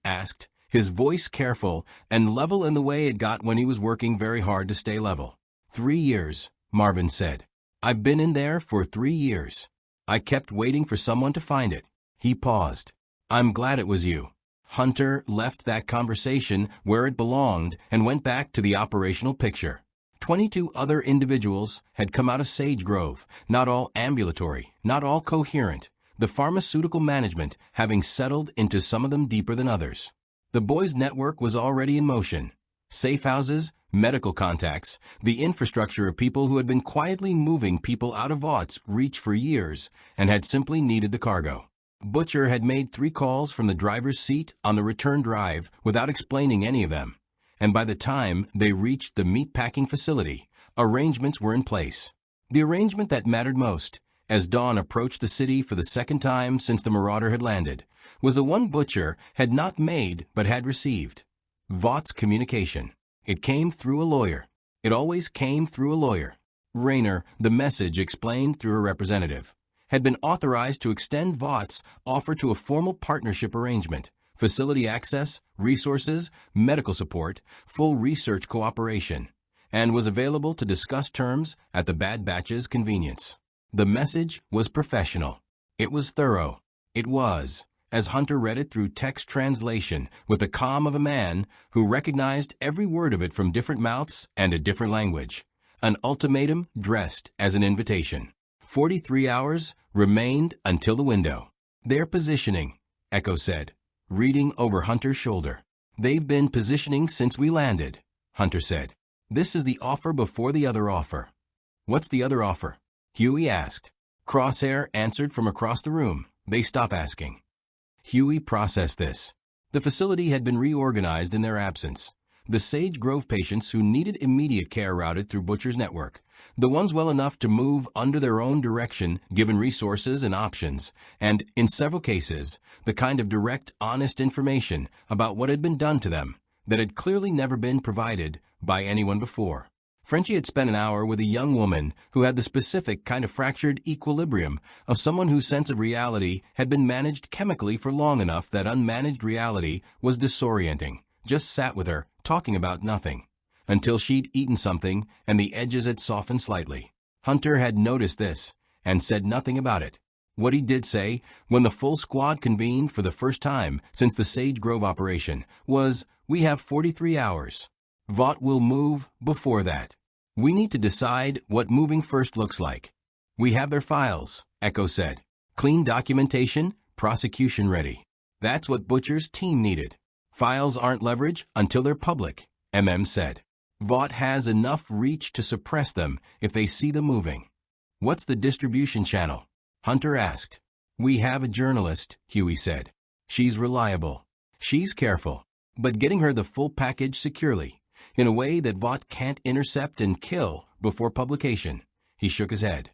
Asked, his voice careful and level in the way it got when he was working very hard to stay level. 3 years, Marvin said. "I've been in there for 3 years. I kept waiting for someone to find it." He paused. "I'm glad it was you." Hunter left that conversation where it belonged and went back to the operational picture. 22 other individuals had come out of Sage Grove, not all ambulatory, not all coherent, the pharmaceutical management having settled into some of them deeper than others. The boys' network was already in motion. Safe houses, medical contacts, the infrastructure of people who had been quietly moving people out of Vaught's reach for years and had simply needed the cargo. Butcher had made 3 calls from the driver's seat on the return drive without explaining any of them. And by the time they reached the meatpacking facility, arrangements were in place. The arrangement that mattered most, as Dawn approached the city for the 2nd time since the Marauder had landed, was the one Butcher had not made but had received. Vaught's communication. It came through a lawyer. It always came through a lawyer. Rayner, the message explained through a representative, had been authorized to extend Vaught's offer to a formal partnership arrangement. Facility access, resources, medical support, full research cooperation, and was available to discuss terms at the Bad Batch's convenience. The message was professional. It was thorough. It was, as Hunter read it through text translation with the calm of a man who recognized every word of it from different mouths and a different language, an ultimatum dressed as an invitation. 43 hours remained until the window. "They're positioning," Echo said, reading over Hunter's shoulder. "They've been positioning since we landed," Hunter said. "This is the offer before the other offer." "What's the other offer?" Huey asked. Crosshair answered from across the room. "They stop asking." Huey processed this. The facility had been reorganized in their absence. The Sage Grove patients who needed immediate care routed through Butcher's network, the ones well enough to move under their own direction given resources and options, and, in several cases, the kind of direct, honest information about what had been done to them that had clearly never been provided by anyone before. Frenchie had spent an hour with a young woman who had the specific kind of fractured equilibrium of someone whose sense of reality had been managed chemically for long enough that unmanaged reality was disorienting. Just sat with her, talking about nothing, until she'd eaten something and the edges had softened slightly. Hunter had noticed this and said nothing about it. What he did say, when the full squad convened for the first time since the Sage Grove operation, was, "We have 43 hours. Vought will move before that. We need to decide what moving first looks like." "We have their files," Echo said. "Clean documentation, prosecution ready." That's what Butcher's team needed. Files aren't leverage until they're public, said. Vought has enough reach to suppress them if they see them moving. What's the distribution channel? Hunter asked. We have a journalist, Huey said. She's reliable. She's careful. But getting her the full package securely, in a way that Vought can't intercept and kill before publication. He shook his head.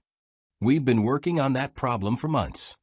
We've been working on that problem for months.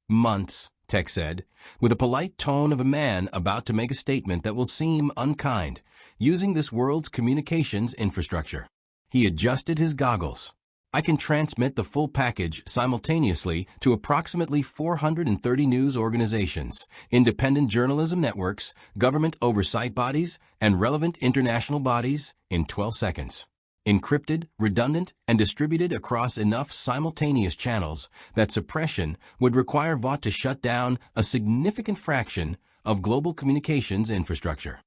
Months, Tech said, with a polite tone of a man about to make a statement that will seem unkind, using this world's communications infrastructure. He adjusted his goggles. I can transmit the full package simultaneously to approximately 430 news organizations, independent journalism networks, government oversight bodies, and relevant international bodies in 12 seconds. Encrypted, redundant, and distributed across enough simultaneous channels that suppression would require Vought to shut down a significant fraction of global communications infrastructure.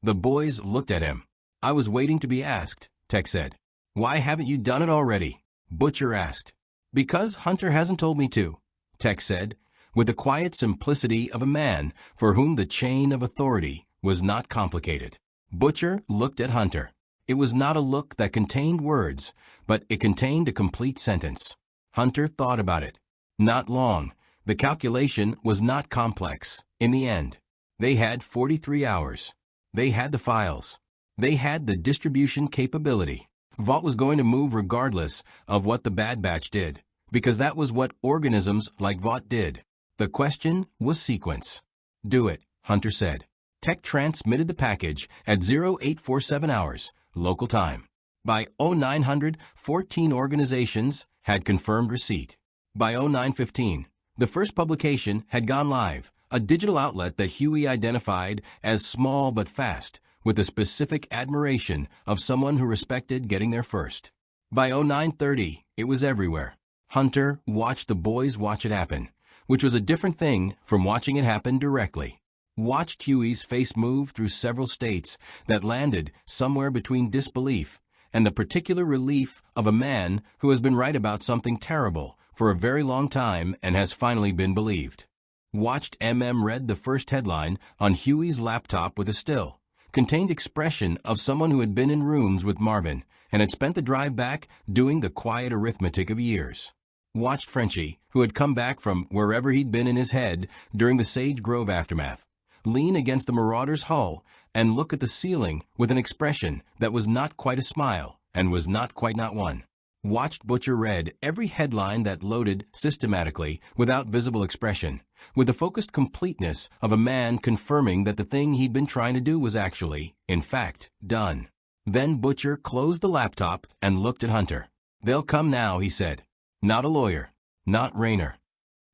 The boys looked at him. I was waiting to be asked, Tech said. Why haven't you done it already? Butcher asked. Because Hunter hasn't told me to, Tech said, with the quiet simplicity of a man for whom the chain of authority was not complicated. Butcher looked at Hunter. It was not a look that contained words, but it contained a complete sentence. Hunter thought about it. Not long. The calculation was not complex. In the end, they had 43 hours. They had the files. They had the distribution capability. Vought was going to move regardless of what the Bad Batch did, because that was what organisms like Vought did. The question was sequence. Do it, Hunter said. Tech transmitted the package at 0847 hours, local time. By 0900, 14 organizations had confirmed receipt. By 0915, the first publication had gone live, a digital outlet that Huey identified as small but fast, with a specific admiration of someone who respected getting there first. By 0930, it was everywhere. Hunter watched the boys watch it happen, which was a different thing from watching it happen directly. Watched Huey's face move through several states that landed somewhere between disbelief and the particular relief of a man who has been right about something terrible for a very long time and has finally been believed. Watched read the first headline on Huey's laptop with a still. Contained expression of someone who had been in rooms with Marvin and had spent the drive back doing the quiet arithmetic of years. Watched Frenchie, who had come back from wherever he'd been in his head during the Sage Grove aftermath, lean against the Marauder's hull and look at the ceiling with an expression that was not quite a smile and was not quite not one. Watched Butcher read every headline that loaded systematically without visible expression, with the focused completeness of a man confirming that the thing he'd been trying to do was actually, in fact, done. Then Butcher closed the laptop and looked at Hunter. They'll come now, he said. Not a lawyer. Not Rayner.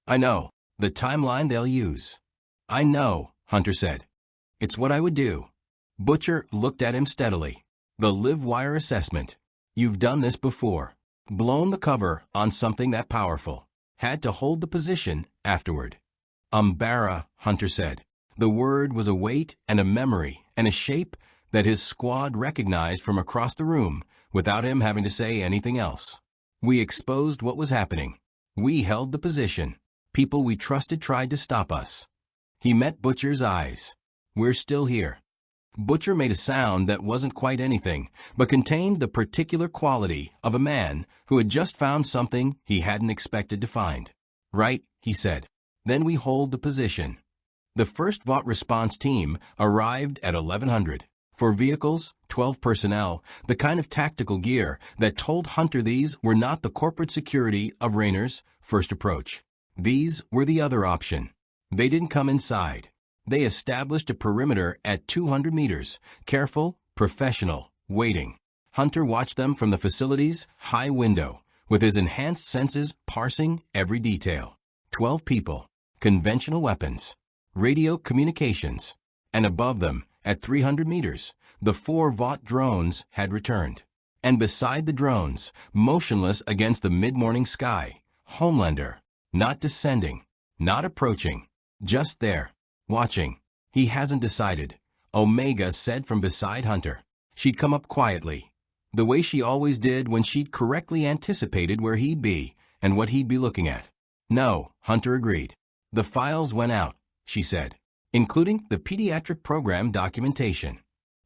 I know. The timeline they'll use. I know, Hunter said. It's what I would do. Butcher looked at him steadily. The live wire assessment. You've done this before. Blown the cover on something that powerful. Had to hold the position afterward. Umbara, Hunter said. The word was a weight and a memory and a shape that his squad recognized from across the room without him having to say anything else. We exposed what was happening. We held the position. People we trusted tried to stop us. He met Butcher's eyes. We're still here. Butcher made a sound that wasn't quite anything, but contained the particular quality of a man who had just found something he hadn't expected to find. Right, he said. Then we hold the position. The first Vought response team arrived at 1100. For vehicles, 12 personnel, the kind of tactical gear that told Hunter these were not the corporate security of Rayner's first approach. These were the other option. They didn't come inside. They established a perimeter at 200 meters, careful, professional, waiting. Hunter watched them from the facility's high window, with his enhanced senses parsing every detail. 12 people, conventional weapons, radio communications, and above them, at 300 meters, the 4 Vought drones had returned. And beside the drones, motionless against the mid-morning sky, Homelander, not descending, not approaching, just there. Watching. He hasn't decided, Omega said from beside Hunter. She'd come up quietly, the way she always did when she'd correctly anticipated where he'd be and what he'd be looking at. No, Hunter agreed. The files went out. she said, including the pediatric program documentation.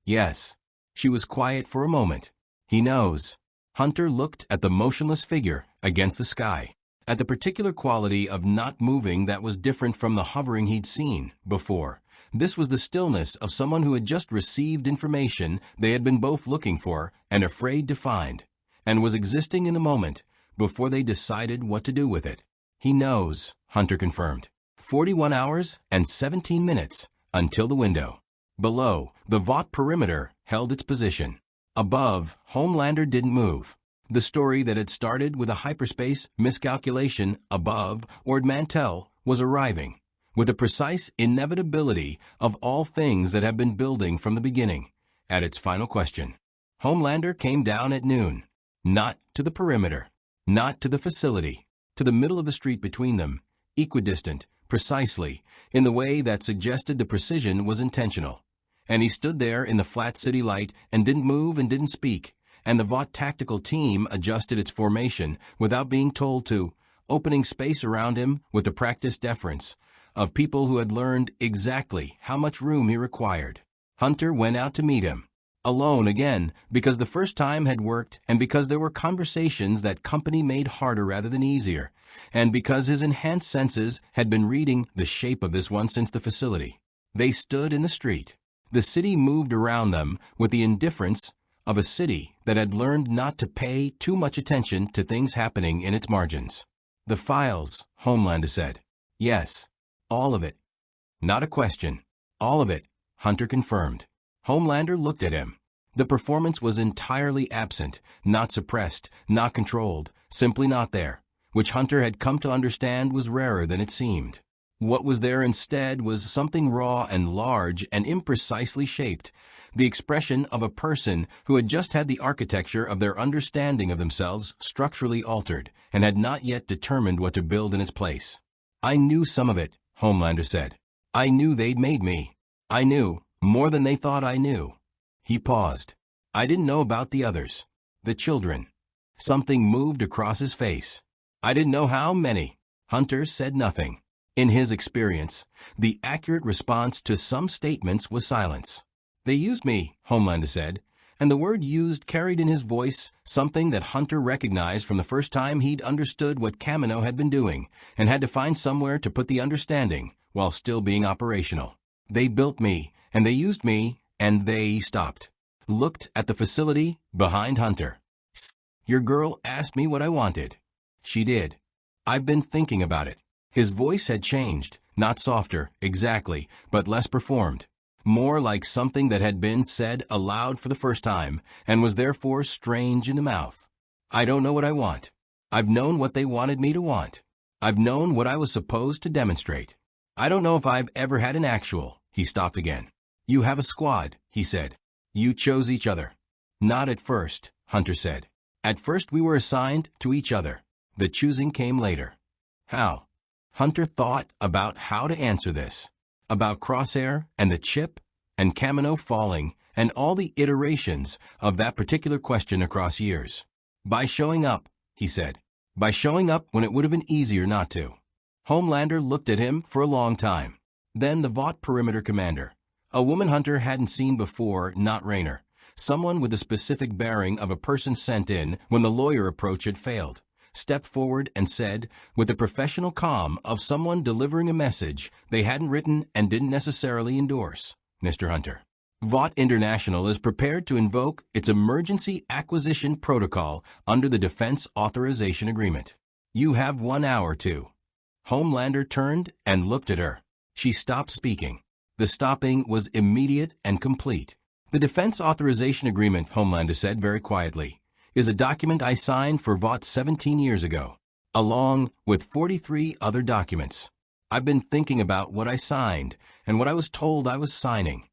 Yes. She was quiet for a moment. He knows. Hunter looked at the motionless figure against the sky, at the particular quality of not moving that was different from the hovering he'd seen before. This was the stillness of someone who had just received information they had been both looking for and afraid to find, and was existing in the moment before they decided what to do with it. He knows, Hunter confirmed. 41 hours and 17 minutes until the window. Below, the Vought perimeter held its position. Above, Homelander didn't move. The story that had started with a hyperspace miscalculation above Ord Mantell was arriving, with the precise inevitability of all things that have been building from the beginning, at its final question. Homelander came down at noon. Not to the perimeter. Not to the facility. To the middle of the street between them, equidistant, precisely, in the way that suggested the precision was intentional. And he stood there in the flat city light and didn't move and didn't speak, and the Vought tactical team adjusted its formation without being told to, opening space around him with the practiced deference of people who had learned exactly how much room he required. Hunter went out to meet him. Alone again, because the first time had worked, and because there were conversations that company made harder rather than easier, and because his enhanced senses had been reading the shape of this one since the facility. They stood in the street. The city moved around them with the indifference of a city that had learned not to pay too much attention to things happening in its margins. The files, Homelander said. Yes, all of it. Not a question. All of it, Hunter confirmed. Homelander looked at him. The performance was entirely absent, not suppressed, not controlled, simply not there, which Hunter had come to understand was rarer than it seemed. What was there instead was something raw and large and imprecisely shaped, the expression of a person who had just had the architecture of their understanding of themselves structurally altered and had not yet determined what to build in its place. I knew some of it, Homelander said. I knew they'd made me. I knew. More than they thought I knew. He paused. I didn't know about the others. The children. Something moved across his face. I didn't know how many. Hunter said nothing. In his experience, the accurate response to some statements was silence. They used me, Homelander said, and the word used carried in his voice something that Hunter recognized from the first time he'd understood what Kamino had been doing and had to find somewhere to put the understanding while still being operational. They built me. And they used me, and they stopped. Looked at the facility behind Hunter. Your girl asked me what I wanted. She did. I've been thinking about it. His voice had changed, not softer, exactly, but less performed. More like something that had been said aloud for the first time, and was therefore strange in the mouth. I don't know what I want. I've known what they wanted me to want. I've known what I was supposed to demonstrate. I don't know if I've ever had an actual. He stopped again. You have a squad, he said. You chose each other. Not at first, Hunter said. At first we were assigned to each other. The choosing came later. How? Hunter thought about how to answer this. About Crosshair and the chip and Kamino falling and all the iterations of that particular question across years. By showing up, he said. By showing up when it would have been easier not to. Homelander looked at him for a long time. Then the Vought perimeter commander. A woman Hunter hadn't seen before, not Raynor. Someone with the specific bearing of a person sent in when the lawyer approach had failed, stepped forward and said, with the professional calm of someone delivering a message they hadn't written and didn't necessarily endorse, Mr. Hunter. Vought International is prepared to invoke its emergency acquisition protocol under the Defense Authorization Agreement. You have 1 hour to. Homelander turned and looked at her. She stopped speaking. The stopping was immediate and complete. The Defense Authorization Agreement, Homelander said very quietly, is a document I signed for Vought 17 years ago, along with 43 other documents. I've been thinking about what I signed and what I was told I was signing.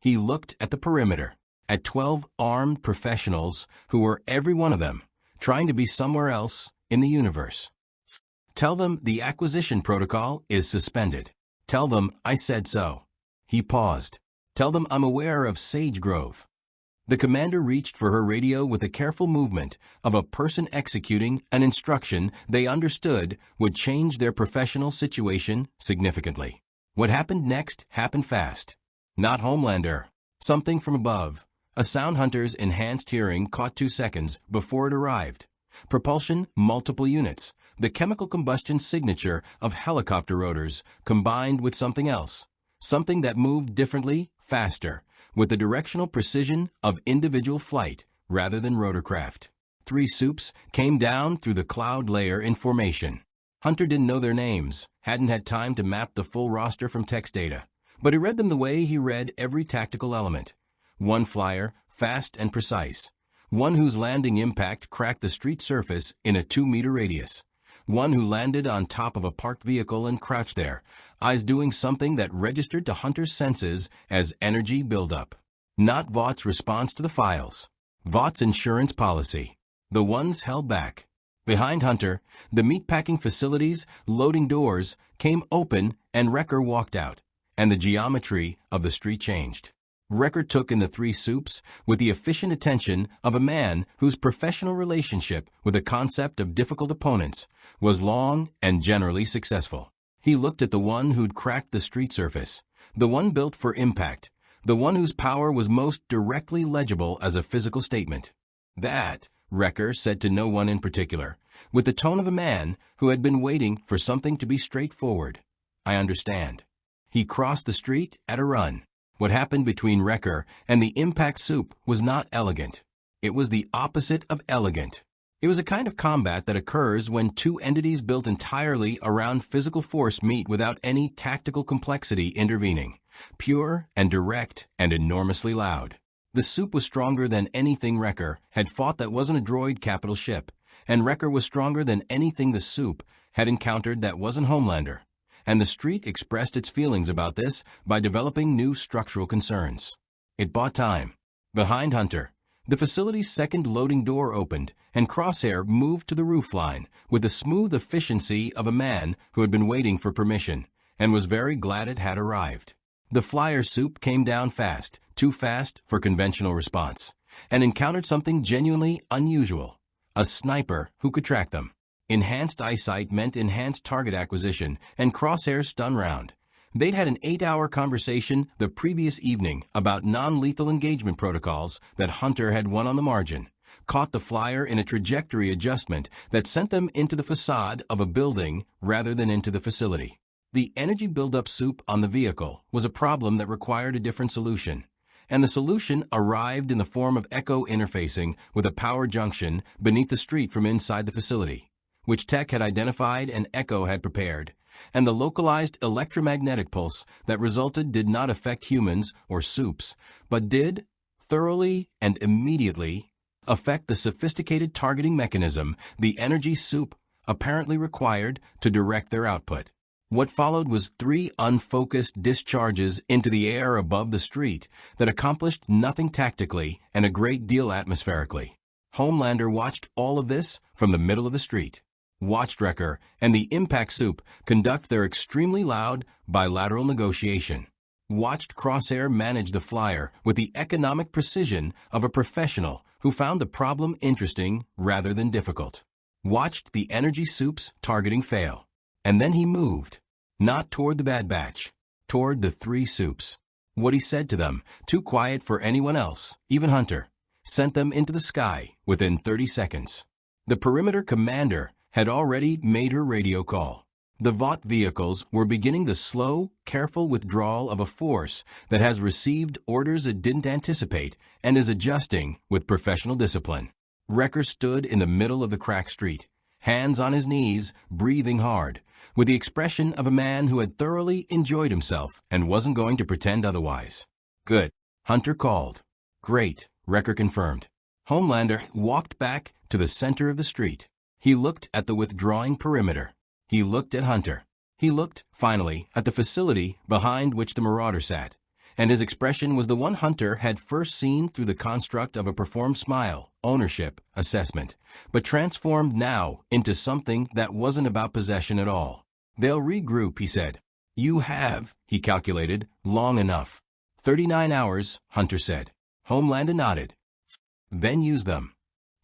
He looked at the perimeter, at 12 armed professionals who were, every one of them, trying to be somewhere else in the universe. Tell them the acquisition protocol is suspended. Tell them I said so. He paused. Tell them I'm aware of Sage Grove. The commander reached for her radio with a careful movement of a person executing an instruction they understood would change their professional situation significantly. What happened next happened fast. Not Homelander. Something from above. A sound hunter's enhanced hearing caught 2 seconds before it arrived. Propulsion, multiple units. The chemical combustion signature of helicopter rotors combined with something else. Something that moved differently, faster, with the directional precision of individual flight rather than rotorcraft. 3 soups came down through the cloud layer in formation. Hunter didn't know their names, hadn't had time to map the full roster from text data, but he read them the way he read every tactical element. One flyer, fast and precise. One whose landing impact cracked the street surface in a 2-meter radius. One who landed on top of a parked vehicle and crouched there, eyes doing something that registered to Hunter's senses as energy buildup. Not Vaught's response to the files. Vaught's insurance policy. The ones held back. Behind Hunter, the meatpacking facility's loading doors came open and Wrecker walked out, and the geometry of the street changed. Wrecker took in the 3 soups with the efficient attention of a man whose professional relationship with the concept of difficult opponents was long and generally successful. He looked at the one who'd cracked the street surface, the one built for impact, the one whose power was most directly legible as a physical statement. That, Wrecker said to no one in particular, with the tone of a man who had been waiting for something to be straightforward. I understand. He crossed the street at a run. What happened between Wrecker and the impact soup was not elegant. It was the opposite of elegant. It was a kind of combat that occurs when 2 entities built entirely around physical force meet without any tactical complexity intervening. Pure and direct and enormously loud. The soup was stronger than anything Wrecker had fought that wasn't a droid capital ship, and Wrecker was stronger than anything the soup had encountered that wasn't Homelander. And the street expressed its feelings about this by developing new structural concerns. It bought time. Behind Hunter, the facility's second loading door opened, and Crosshair moved to the roofline with the smooth efficiency of a man who had been waiting for permission, and was very glad it had arrived. The flyer soup came down fast, too fast for conventional response, and encountered something genuinely unusual. A sniper who could track them. Enhanced eyesight meant enhanced target acquisition and Crosshair's stun round. They'd had an 8-hour conversation the previous evening about non-lethal engagement protocols that Hunter had won on the margin, caught the flyer in a trajectory adjustment that sent them into the facade of a building rather than into the facility. The energy buildup soup on the vehicle was a problem that required a different solution, and the solution arrived in the form of echo interfacing with a power junction beneath the street from inside the facility, which Tech had identified and Echo had prepared, and the localized electromagnetic pulse that resulted did not affect humans or soups, but did, thoroughly and immediately, affect the sophisticated targeting mechanism the energy soup apparently required to direct their output. What followed was 3 unfocused discharges into the air above the street that accomplished nothing tactically and a great deal atmospherically. Homelander watched all of this from the middle of the street. Watched Wrecker and the impact soup conduct their extremely loud bilateral negotiation. Watched Crosshair manage the flyer with the economic precision of a professional who found the problem interesting rather than difficult. Watched the energy soup's targeting fail. And then he moved. Not toward the Bad Batch. Toward the 3 soups. What he said to them, too quiet for anyone else, even Hunter, sent them into the sky within 30 seconds. The perimeter commander had already made her radio call. The Vought vehicles were beginning the slow, careful withdrawal of a force that has received orders it didn't anticipate and is adjusting with professional discipline. Wrecker stood in the middle of the cracked street, hands on his knees, breathing hard, with the expression of a man who had thoroughly enjoyed himself and wasn't going to pretend otherwise. Good, Hunter called. Great, Wrecker confirmed. Homelander walked back to the center of the street. He looked at the withdrawing perimeter. He looked at Hunter. He looked, finally, at the facility behind which the Marauder sat, and his expression was the one Hunter had first seen through the construct of a performed smile, ownership, assessment, but transformed now into something that wasn't about possession at all. They'll regroup, he said. You have, he calculated, long enough. 39 hours, Hunter said. Homelander nodded. Then use them.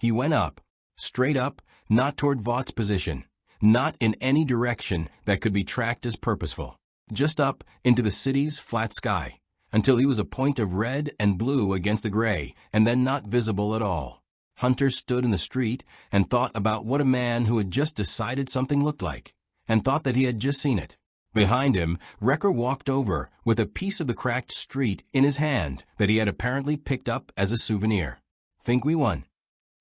He went up, straight up, not toward Vaught's position, not in any direction that could be tracked as purposeful. just up into the city's flat sky, until he was a point of red and blue against the gray, and then not visible at all. Hunter stood in the street and thought about what a man who had just decided something looked like, and thought that he had just seen it. Behind him, Wrecker walked over with a piece of the cracked street in his hand that he had apparently picked up as a souvenir. "Think we won?"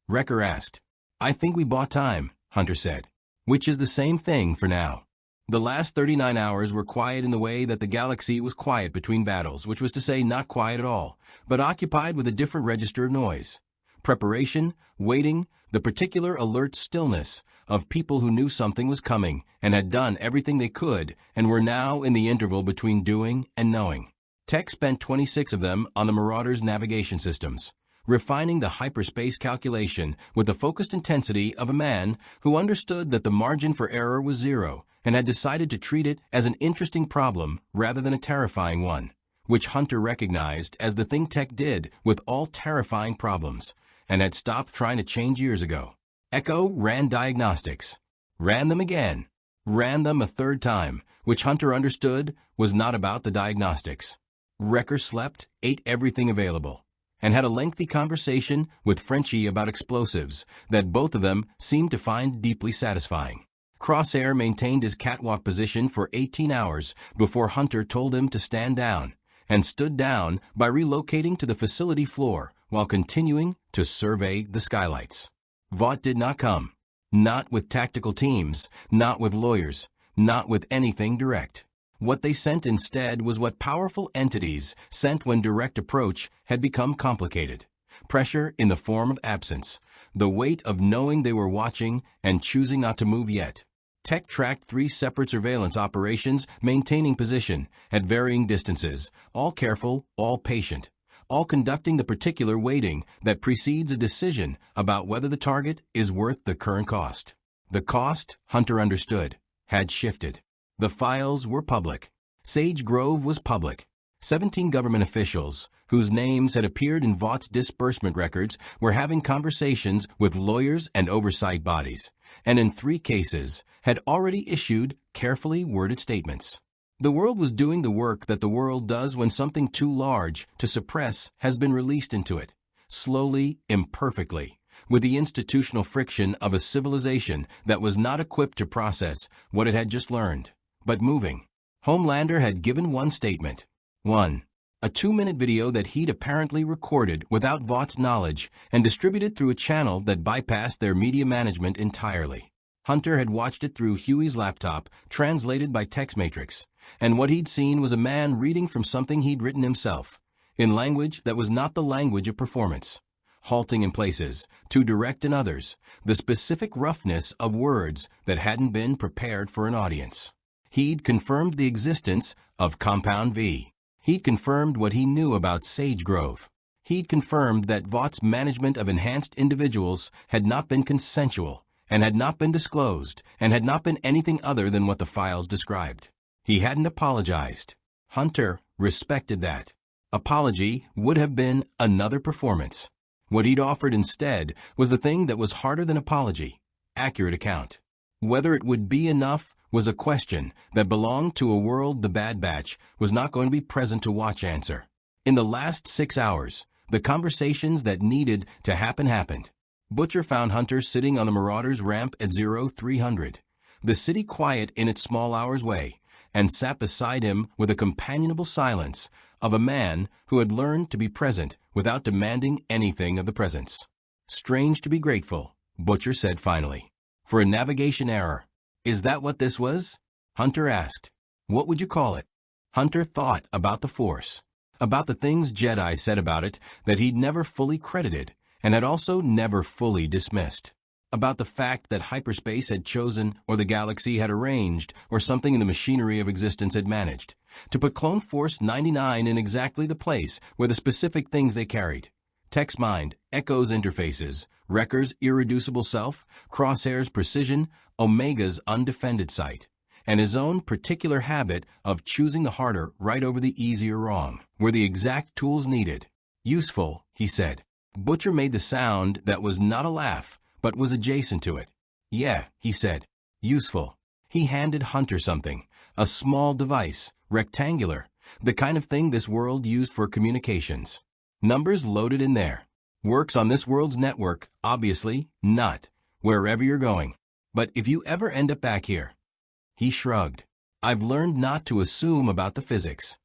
Wrecker asked. "I think we bought time," Hunter said, which is the same thing for now. The last 39 hours were quiet in the way that the galaxy was quiet between battles, which was to say not quiet at all, but occupied with a different register of noise. Preparation, waiting, the particular alert stillness of people who knew something was coming and had done everything they could and were now in the interval between doing and knowing. Tech spent 26 of them on the Marauder's navigation systems, refining the hyperspace calculation with the focused intensity of a man who understood that the margin for error was zero and had decided to treat it as an interesting problem rather than a terrifying one, which Hunter recognized as the thing Tech did with all terrifying problems, and had stopped trying to change years ago. Echo ran diagnostics, ran them again, ran them a third time, which Hunter understood was not about the diagnostics. Wrecker slept, ate everything available, and had a lengthy conversation with Frenchie about explosives that both of them seemed to find deeply satisfying. Crosshair maintained his catwalk position for 18 hours before Hunter told him to stand down, and stood down by relocating to the facility floor while continuing to survey the skylights. Vought did not come. Not with tactical teams, not with lawyers, not with anything direct. What they sent instead was what powerful entities sent when direct approach had become complicated. Pressure in the form of absence, the weight of knowing they were watching and choosing not to move yet. Tech tracked 3 separate surveillance operations maintaining position at varying distances, all careful, all patient, all conducting the particular waiting that precedes a decision about whether the target is worth the current cost. The cost, Hunter understood, had shifted. The files were public. Sage Grove was public. 17 government officials, whose names had appeared in Vaught's disbursement records, were having conversations with lawyers and oversight bodies, and in 3 cases had already issued carefully worded statements. The world was doing the work that the world does when something too large to suppress has been released into it, slowly, imperfectly, with the institutional friction of a civilization that was not equipped to process what it had just learned, but moving. Homelander had given one statement. 1. A 2-minute video that he'd apparently recorded without Vaught's knowledge and distributed through a channel that bypassed their media management entirely. Hunter had watched it through Huey's laptop, translated by TextMatrix, and what he'd seen was a man reading from something he'd written himself, in language that was not the language of performance, halting in places, too direct in others, the specific roughness of words that hadn't been prepared for an audience. He'd confirmed the existence of Compound V. He'd confirmed what he knew about Sage Grove. He'd confirmed that Vaught's management of enhanced individuals had not been consensual, and had not been disclosed, and had not been anything other than what the files described. He hadn't apologized. Hunter respected that. Apology would have been another performance. What he'd offered instead was the thing that was harder than apology, accurate account. Whether it would be enough was a question that belonged to a world the Bad Batch was not going to be present to watch answer. In the last 6 hours, the conversations that needed to happen happened. Butcher found Hunter sitting on the Marauder's ramp at 0300, the city quiet in its small hours way, and sat beside him with a companionable silence of a man who had learned to be present without demanding anything of the presence. Strange to be grateful, Butcher said finally, for a navigation error. Is that what this was? Hunter asked. What would you call it? Hunter thought about the Force, about the things Jedi said about it that he'd never fully credited and had also never fully dismissed, about the fact that hyperspace had chosen or the galaxy had arranged or something in the machinery of existence had managed to put Clone Force 99 in exactly the place where the specific things they carried. Tech's mind, Echo's interfaces, Wrecker's irreducible self, Crosshair's precision, Omega's undefended sight, and his own particular habit of choosing the harder right over the easier wrong, were the exact tools needed. Useful, he said. Butcher made the sound that was not a laugh, but was adjacent to it. Yeah, he said. Useful. He handed Hunter something, a small device, rectangular, the kind of thing this world used for communications. Numbers loaded in there. Works on this world's network, obviously, not. Wherever you're going. But if you ever end up back here. He shrugged. I've learned not to assume about the physics.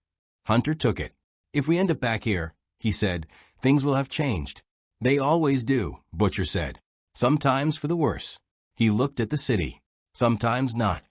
Hunter took it. If we end up back here, he said, things will have changed. They always do, Butcher said. Sometimes for the worse. He looked at the city. Sometimes not.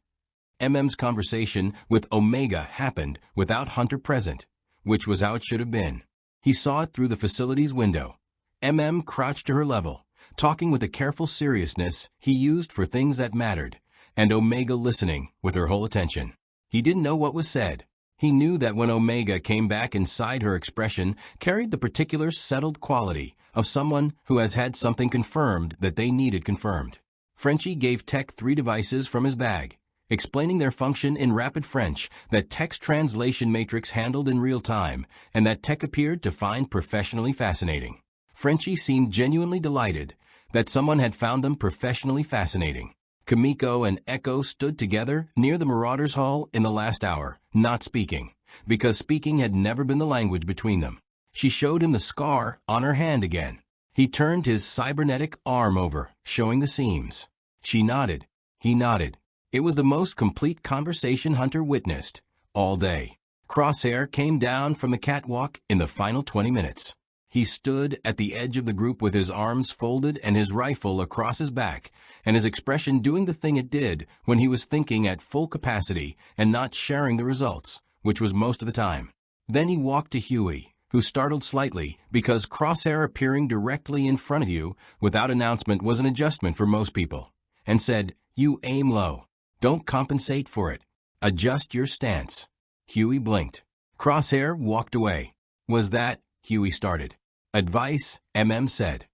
MM's conversation with Omega happened without Hunter present, which was how it should have been. He saw it through the facility's window. MM crouched to her level, talking with the careful seriousness he used for things that mattered, and Omega listening with her whole attention. He didn't know what was said. He knew that when Omega came back inside, her expression carried the particular settled quality of someone who has had something confirmed that they needed confirmed. Frenchie gave Tech 3 devices from his bag, explaining their function in rapid French that Tech's translation matrix handled in real time and that Tech appeared to find professionally fascinating. Frenchie seemed genuinely delighted that someone had found them professionally fascinating. Kimiko and Echo stood together near the Marauders' Hall in the last hour, not speaking, because speaking had never been the language between them. She showed him the scar on her hand again. He turned his cybernetic arm over, showing the seams. She nodded. He nodded. It was the most complete conversation Hunter witnessed all day. Crosshair came down from the catwalk in the final 20 minutes. He stood at the edge of the group with his arms folded and his rifle across his back, and his expression doing the thing it did when he was thinking at full capacity and not sharing the results, which was most of the time. Then he walked to Huey, who startled slightly because Crosshair appearing directly in front of you without announcement was an adjustment for most people, and said, "You aim low. Don't compensate for it. Adjust your stance." Huey blinked. Crosshair walked away. "Was that?" Huey started. "Advice," MM said.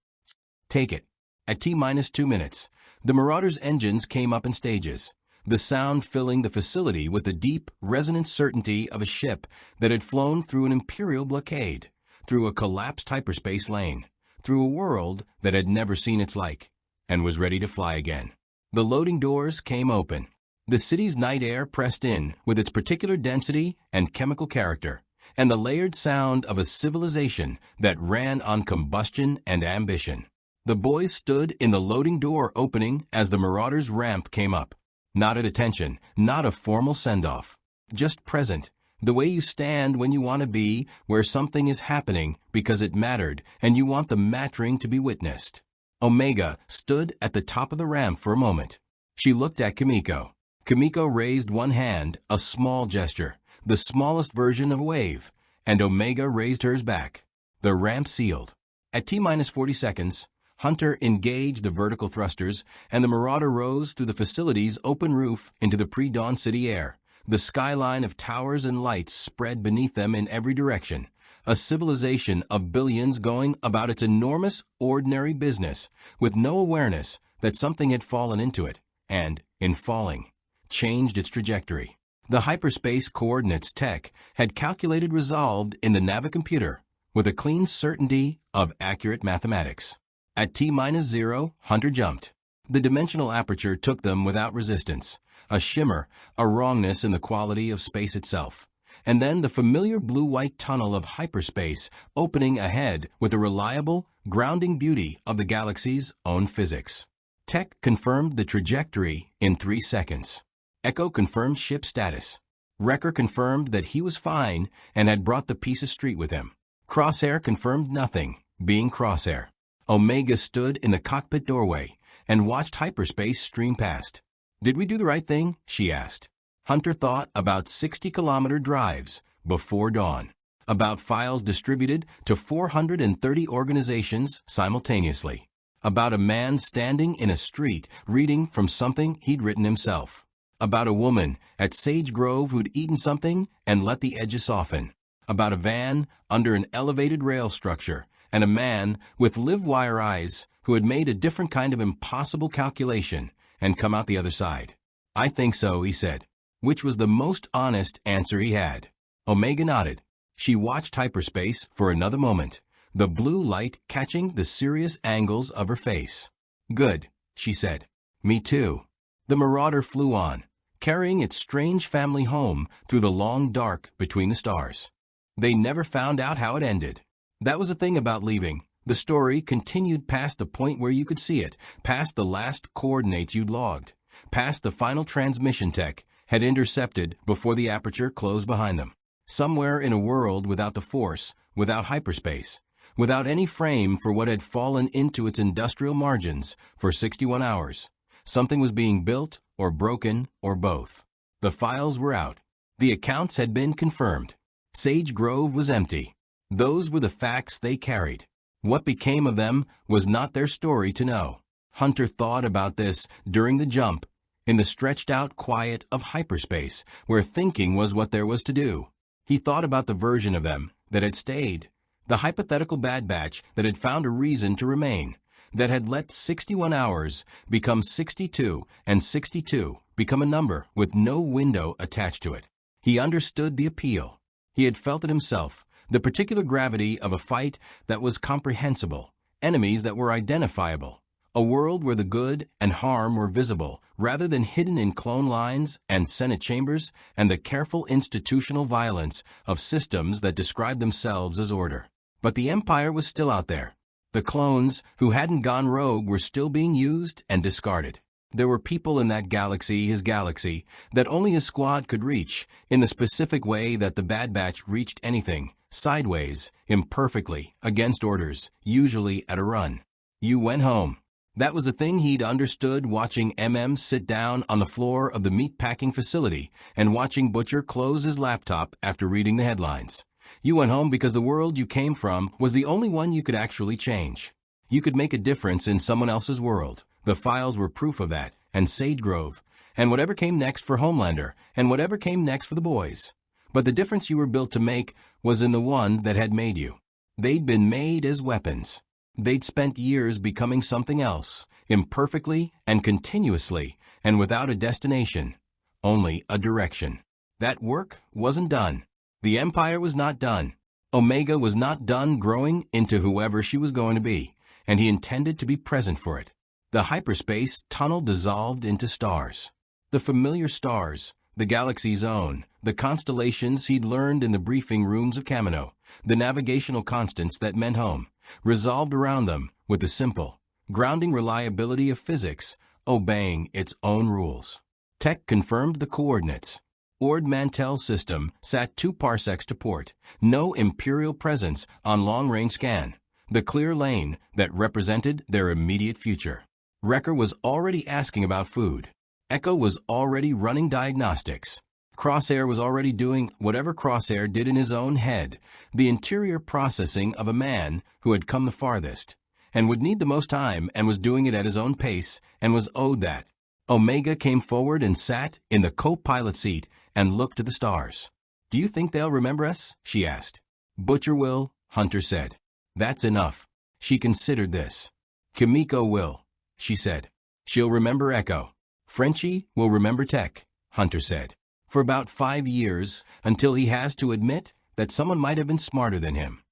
"Take it." At T-2 minutes, the Marauders' engines came up in stages, the sound filling the facility with the deep, resonant certainty of a ship that had flown through an Imperial blockade, through a collapsed hyperspace lane, through a world that had never seen its like, and was ready to fly again. The loading doors came open. The city's night air pressed in with its particular density and chemical character, and the layered sound of a civilization that ran on combustion and ambition. The boys stood in the loading door opening as the Marauders' ramp came up. Not at attention, not a formal send-off. Just present, the way you stand when you want to be where something is happening because it mattered and you want the mattering to be witnessed. Omega stood at the top of the ramp for a moment. She looked at Kimiko. Kimiko raised one hand, a small gesture, the smallest version of a wave, and Omega raised hers back. The ramp sealed. At T-40 seconds, Hunter engaged the vertical thrusters, and the Marauder rose through the facility's open roof into the pre-dawn city air. The skyline of towers and lights spread beneath them in every direction, a civilization of billions going about its enormous, ordinary business, with no awareness that something had fallen into it, and, in falling, changed its trajectory. The hyperspace coordinates Tech had calculated resolved in the Navicomputer with a clean certainty of accurate mathematics. At T-0, Hunter jumped. The dimensional aperture took them without resistance, a shimmer, a wrongness in the quality of space itself, and then the familiar blue-white tunnel of hyperspace opening ahead with the reliable, grounding beauty of the galaxy's own physics. Tech confirmed the trajectory in 3 seconds. Echo confirmed ship status. Wrecker confirmed that he was fine and had brought the piece of street with him. Crosshair confirmed nothing, being Crosshair. Omega stood in the cockpit doorway and watched hyperspace stream past. "Did we do the right thing?" she asked. Hunter thought about 60-kilometer drives before dawn, about files distributed to 430 organizations simultaneously, about a man standing in a street reading from something he'd written himself, about a woman at Sage Grove who'd eaten something and let the edges soften, about a van under an elevated rail structure, and a man with live wire eyes who had made a different kind of impossible calculation and come out the other side. "I think so," he said, which was the most honest answer he had. Omega nodded. She watched hyperspace for another moment, the blue light catching the serious angles of her face. "Good," she said. "Me too." The Marauder flew on. carrying its strange family home through the long dark between the stars. They never found out how it ended. That was the thing about leaving. The story continued past the point where you could see it, past the last coordinates you'd logged, past the final transmission tech had intercepted before the aperture closed behind them. Somewhere in a world without the Force, without hyperspace, without any frame for what had fallen into its industrial margins for 61 hours, something was being built or broken or both. The files were out. The accounts had been confirmed. Sage Grove was empty. Those were the facts they carried. What became of them was not their story to know. Hunter thought about this during the jump, in the stretched-out quiet of hyperspace, where thinking was what there was to do. He thought about the version of them that had stayed, the hypothetical Bad Batch that had found a reason to remain, that had let 61 hours become 62 and 62 become a number with no window attached to it. He understood the appeal. He had felt it himself, the particular gravity of a fight that was comprehensible, enemies that were identifiable, a world where the good and harm were visible rather than hidden in clone lines and Senate chambers and the careful institutional violence of systems that described themselves as order. But the Empire was still out there. The clones who hadn't gone rogue were still being used and discarded. There were people in that galaxy, his galaxy, that only his squad could reach in the specific way that the Bad Batch reached anything, sideways, imperfectly, against orders, usually at a run. You went home. That was the thing he'd understood watching sit down on the floor of the meatpacking facility and watching Butcher close his laptop after reading the headlines. You went home because the world you came from was the only one you could actually change. You could make a difference in someone else's world. The files were proof of that, and Sage Grove, and whatever came next for Homelander, and whatever came next for the boys. But the difference you were built to make was in the one that had made you. They'd been made as weapons. They'd spent years becoming something else, imperfectly and continuously, and without a destination, only a direction. That work wasn't done. The Empire was not done. Omega was not done growing into whoever she was going to be, and he intended to be present for it. The hyperspace tunnel dissolved into stars. The familiar stars, the galaxy's own, the constellations he'd learned in the briefing rooms of Kamino, the navigational constants that meant home, resolved around them with the simple, grounding reliability of physics, obeying its own rules. Tech confirmed the coordinates. Ord Mantell's system sat 2 parsecs to port, no Imperial presence on long-range scan, the clear lane that represented their immediate future. Wrecker was already asking about food. Echo was already running diagnostics. Crosshair was already doing whatever Crosshair did in his own head, the interior processing of a man who had come the farthest, and would need the most time and was doing it at his own pace and was owed that. Omega came forward and sat in the co-pilot seat and looked to the stars. "Do you think they'll remember us?" she asked. "Butcher will," Hunter said. "That's enough." She considered this. "Kimiko will," she said. "She'll remember Echo. Frenchie will remember Tech," Hunter said. "For about 5 years, until he has to admit that someone might have been smarter than him."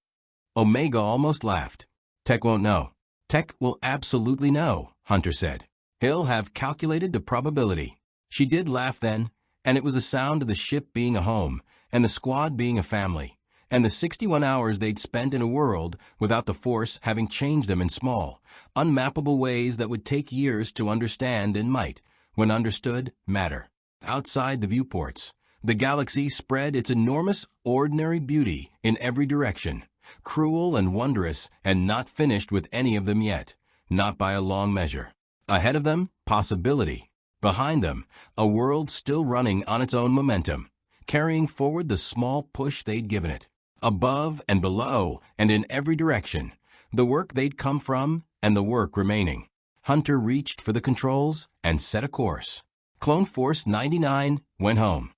Omega almost laughed. "Tech won't know." "Tech will absolutely know," Hunter said. "He'll have calculated the probability." She did laugh then, and it was the sound of the ship being a home, and the squad being a family, and the 61 hours they'd spent in a world without the Force having changed them in small, unmappable ways that would take years to understand and might, when understood, matter. Outside the viewports, the galaxy spread its enormous, ordinary beauty in every direction, cruel and wondrous and not finished with any of them yet, not by a long measure. Ahead of them, possibility. Behind them, a world still running on its own momentum, carrying forward the small push they'd given it. Above and below and in every direction, the work they'd come from and the work remaining. Hunter reached for the controls and set a course. Clone Force 99 went home.